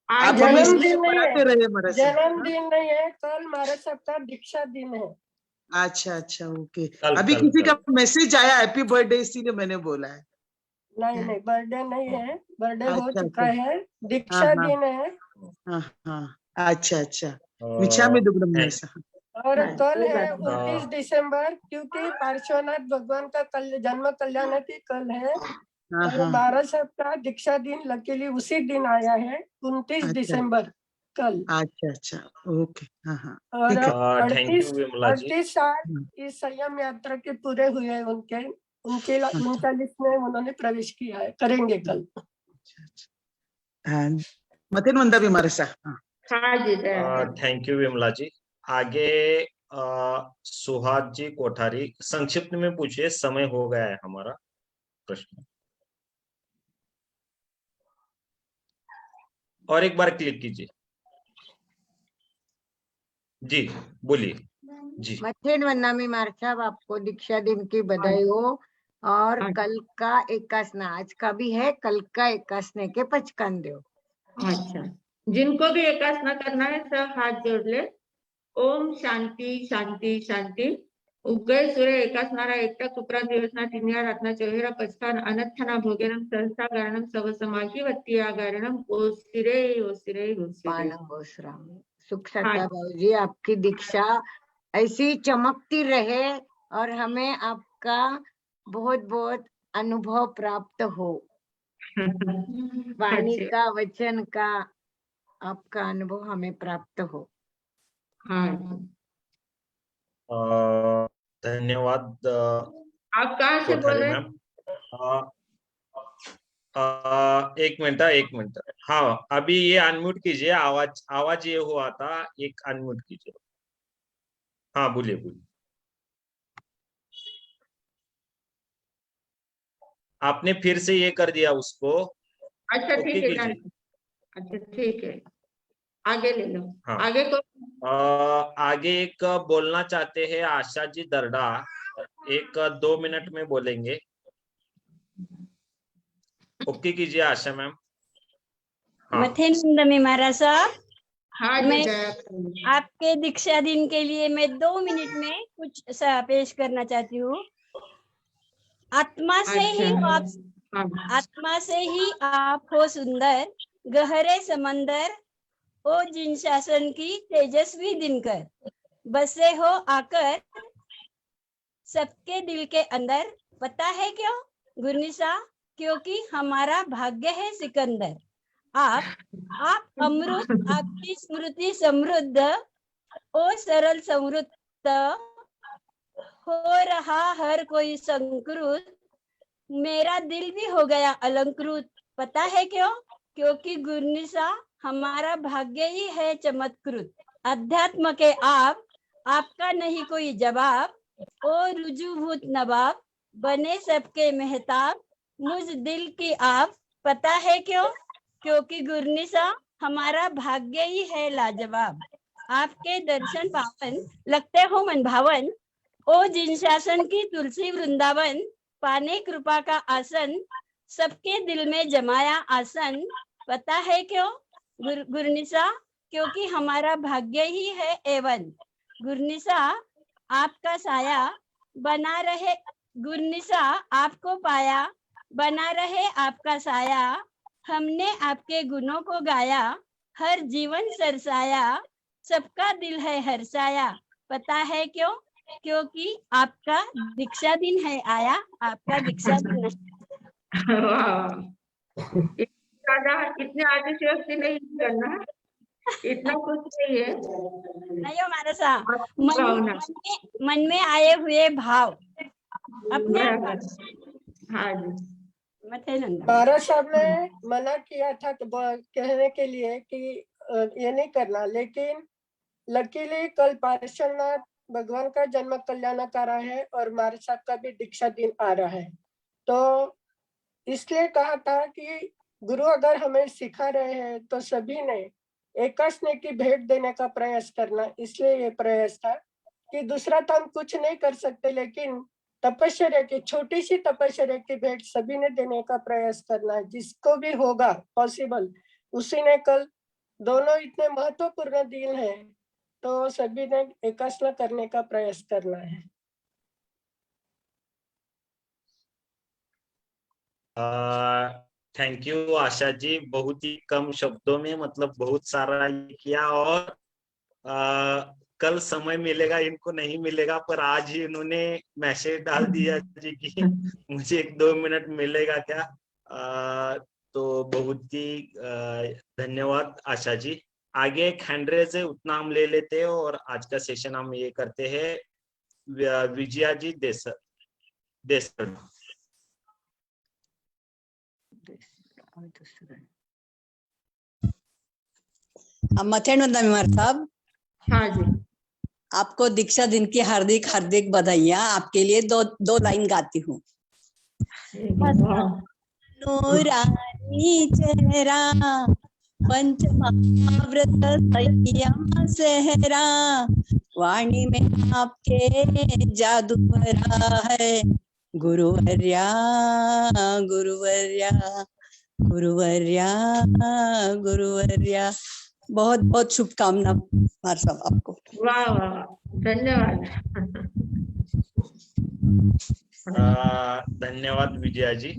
आप हमें इसलिए पढ़ाते रहे हमारे साहब। जन्मदिन नहीं है, कल हमारे सबका दीक्षा दिन है। अच्छा अच्छा, ओके। अभी किसी का मैसेज आया हैप्पी बर्थडे, इसीलिए मैंने बोला है। नहीं नहीं, बर्थडे नहीं है, बर्थडे हो अच्छा, चुका अच्छा। है, दीक्षा दिन है। हाँ हाँ, अच्छा अच्छा। मिच्छामि दुग्धम ऐसा। और कल है 29 दिसंबर, क्योंकि पार्श्वनाथ भगवान का जन्म कल्याण की कल है। और 12 का दीक्षा दिन लकीली उसी दिन आया है, 29 दिसंबर कल। अच्छा अच्छा, ओके। हाँ हाँ, और ठीक है। 38 साल इस संयम यात्रा के पूरे हुए हैं उनके 39 में उन्होंने प्रवेश किया है, करेंगे कल। मथेन वंदा भी हमारे साथ। हाँ जी, थैंक यू विमला जी। आगे सुहाग जी कोठारी, संक्षिप्त में पूछिए, समय हो गया है हमारा प्रश्न। और एक बार क्लिक कीजिए। जी बोलिए जी। मथेन वन्ना में मार साहब, आपको दीक्षा दिन की बधाई हो। और कल का एकासना, आज का भी है, कल का एकासने के 55 दो। अच्छा, जिनको भी एकासना करना है सब हाथ जोड़ ले। ओम शांति शांति शांति। उगय सूर्य एकासनारा एकटा सुप्रा दिवसना तिन्या रातना चौहेरा पचखान अनथना भोगेनम सहसा गारणम सव समाही वत्तिया गारणम ओसिरे ओसिरे ओसिरे। सुख सत्ता भाजी, आपकी दीक्षा ऐसी चमकती रहे और हमें आपका बहुत बहुत अनुभव प्राप्त हो। वाणी का, वचन का आपका अनुभव हमें प्राप्त हो। धन्यवाद। आप कहाँ से बोल रहे हैं? एक मिनट। हाँ, अभी ये अनम्यूट कीजिए, आवाज ये हुआ था, एक अनम्यूट कीजिए। हाँ बोलिए। आपने फिर से ये कर दिया उसको। अच्छा ठीक है, अच्छा ठीक है, आगे ले लो। हाँ। आगे को आगे एक बोलना चाहते हैं आशा जी दरडा, 1-2 मिनट में बोलेंगे। ओके कीजिए आशा मैम। मथेन वंदा में महाराज साहब, हाँ मैं आपके दीक्षा दिन के लिए मैं 2 मिनट में कुछ पेश करना चाहती हूँ। आत्मा से ही हो आप, हाँ, आत्मा से ही आप हो सुंदर, गहरे समंदर, ओ जिन शासन की तेजस्वी दिनकर, बसे हो आकर सबके दिल के अंदर, पता है क्यों गुरनिसा? क्योंकि हमारा भाग्य है सिकंदर। आप अमृत, आपकी स्मृति समृद्ध, ओ सरल समृद्ध, हो रहा हर कोई संकृत, मेरा दिल भी हो गया अलंकृत, पता है क्यों? क्योंकि गुरनिसा हमारा भाग्य ही है चमत्कृत। अध्यात्म के आप, आपका नहीं कोई जवाब, ओ रुजुभूत नवाब, बने सबके मेहताब, मुझ दिल की आप, पता है क्यों? क्योंकि गुरनिसा हमारा भाग्य ही है लाजवाब। आपके दर्शन पावन, लगते हो मन भावन, ओ जिन शासन की तुलसी वृंदावन, पाने कृपा का आसन, सबके दिल में जमाया आसन, पता है क्यों गुरनिसा? क्योंकि हमारा भाग्य ही है एवन। गुरनिसा आपका साया बना रहे, गुरनिसा आपको पाया बना रहे आपका साया, हमने आपके गुणों को गाया, हर जीवन सरसाया, सबका दिल है हर्षाया, पता है क्यों? क्योंकि आपका दीक्षा दिन है आया, आपका दीक्षा दिन है। वाह, ज्यादा इतने आतिशयोक्ति नहीं करना, इतना कुछ नहीं है। नहीं हो मानसा, भावना, मन में आए हुए भाव अपने आप बराबर। हाँ जी, मथे नंदा। महाराज साहब ने मना किया था तो कहने के लिए कि ये नहीं करना, लेकिन लकीली कल पार्श्वनाथ भगवान का जन्म कल्याणकारा है और महाराज साहब का भी दीक्षा दिन आ रहा है, तो इसलिए कहा था कि गुरु अगर हमें सिखा रहे हैं तो सभी ने एकास्ने की भेंट देने का प्रयास करना, इसलिए ये प्रयास था कि दूसरा तो हम कुछ नहीं कर सकते, लेकिन तपस्या की छोटी सी तपस्या की भेंट सभी ने देने का प्रयास करना है, जिसको भी होगा पॉसिबल उसी ने कल, दोनों इतने महत्वपूर्ण दिन है तो सभी ने एकास्ना करने का प्रयास करना है। थैंक यू आशा जी, बहुत ही कम शब्दों में मतलब बहुत सारा ये किया, और कल समय मिलेगा इनको नहीं मिलेगा, पर आज ही इन्होंने मैसेज डाल दिया जी कि मुझे 1-2 मिनट मिलेगा क्या। तो बहुत ही धन्यवाद आशा जी। आगे एक हैंड रेज है, उतना हम ले लेते हैं और आज का सेशन हम ये करते हैं। विजया जी देसर। मथेनंदा मेमर साहब, हाँ जी, आपको दीक्षा दिन की हार्दिक हार्दिक बधाइयाँ। आपके लिए दो लाइन गाती हूँ। नूरानी चेहरा पंचमहाव्रत सैया सहरा, वाणी में आपके जादू भरा है, गुरुवर्या गुरुवर्या गुरुवर्या गुरुवर्या। बहुत बहुत शुभकामना मार साहब आपको। वाह वाह, धन्यवाद। धन्यवाद विजया जी।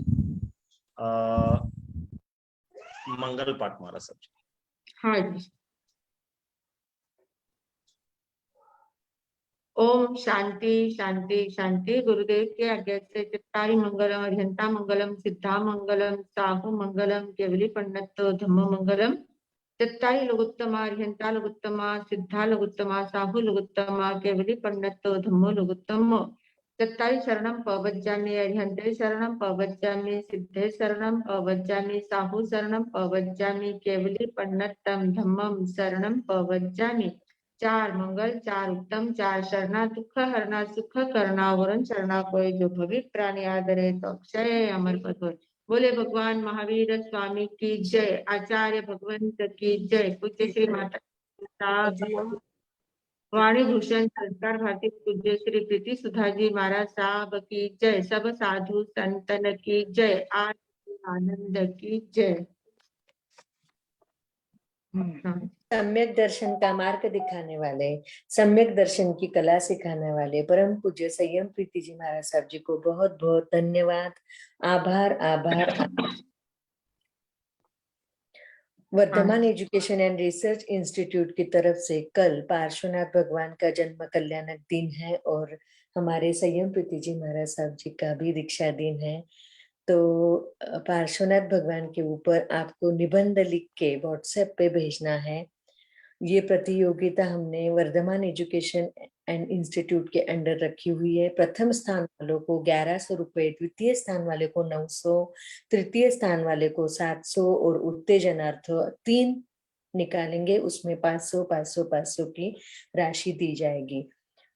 मंगल पाठ मारा सब। हाँ जी। ओम शांति शांति शांति। गुरुदेव के आज्ञा से चित्तारी मंगलम, अरिहंता मंगलम, सिद्धा मंगलम, साहु मंगलम, केवली पंडित धम्म मंगलम। चित्तारी लघुत्तमा, अरिहंता लघुत्तमा, सिद्धा लघुत्तमा, साहु लघुत्तमा, केवली पंडित धम्मो लघुत्तम। चित्तारी शरणम पवज्जामि, अरिहंते शरणम पवज्जामि, सिद्धे शरणम पवज्जामि, साहु शरणम पवज्जामि, केवली पंडितम धम्मम शरणम पवज्जामि। 4 मंगल, 4 उत्तम, 4 शरणा, दुख हरना, सुख करना, वरण चरना, कोई जो भविष्य प्राणी आदरे तो अक्षय अमर पद। बोले भगवान महावीर स्वामी की जय, आचार्य भगवंत की जय, पूज्य श्री माता वाणी भूषण संस्कार भारती पूज्य श्री प्रीति सुधा जी महाराज साहब की जय, सब साधु संतन की जय, आनंद की जय। सम्यक दर्शन का मार्ग दिखाने वाले, सम्यक दर्शन की कला सिखाने वाले परम पूज्य संयम प्रीति जी महाराज साहब जी को बहुत बहुत धन्यवाद, आभार आभार, आभार। Vardhman education and research institute की तरफ से कल पार्श्वनाथ भगवान का जन्म कल्याणक दिन है और हमारे संयम प्रीति जी महाराज साहब जी का भी दीक्षा दिन है। तो पार्श्वनाथ भगवान के ऊपर आपको निबंध लिख के व्हाट्सएप पे भेजना है। ये प्रतियोगिता हमने वर्धमान एजुकेशन एंड इंस्टीट्यूट के अंडर रखी हुई है। प्रथम स्थान वालों को 1100 रुपए, द्वितीय स्थान वाले को 900, तृतीय स्थान वाले को 700 और उत्तेजनार्थ 3 निकालेंगे, उसमें 500 500 500 की राशि दी जाएगी।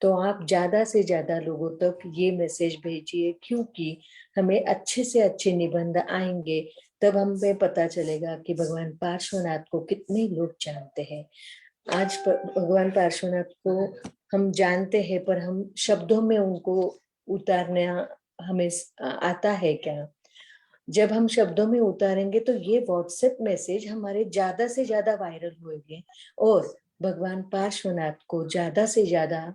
तो आप ज्यादा से ज्यादा लोगों तक ये मैसेज भेजिए, क्योंकि हमें अच्छे से अच्छे निबंध आएंगे, तब हमें पता चलेगा कि भगवान पार्श्वनाथ को कितने लोग जानते हैं। आज भगवान पार्श्वनाथ को हम जानते हैं, पर हम शब्दों में उनको उतारना हमें आता है क्या? जब हम शब्दों में उतारेंगे तो ये व्हाट्सएप मैसेज हमारे ज्यादा से ज्यादा वायरल होंगे और भगवान पार्श्वनाथ को ज्यादा से ज्यादा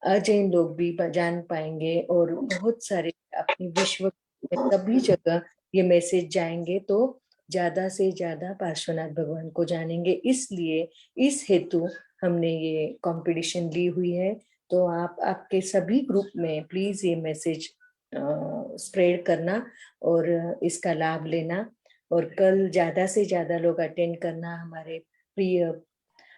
अजैन लोग भी जान पाएंगे और बहुत सारे अपने विश्व में सभी जगह ये मैसेज जाएंगे, तो ज्यादा से ज्यादा पार्श्वनाथ भगवान को जानेंगे। इसलिए इस हेतु हमने ये कंपटीशन ली हुई है। तो आप आपके सभी ग्रुप में प्लीज ये मैसेज स्प्रेड करना और इसका लाभ लेना, और कल ज्यादा से ज्यादा लोग अटेंड करना। हमारे प्रिय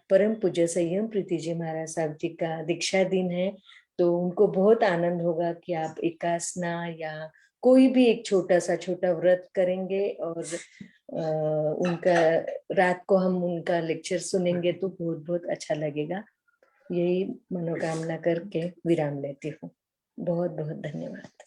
परम पूज्य संयम प्रीति जी महाराज साहब जी का दीक्षा दिन है, तो उनको बहुत आनंद होगा कि आप एकासना या कोई भी एक छोटा व्रत करेंगे और उनका रात को हम उनका लेक्चर सुनेंगे तो बहुत बहुत अच्छा लगेगा। यही मनोकामना करके विराम लेती हूँ। बहुत बहुत धन्यवाद।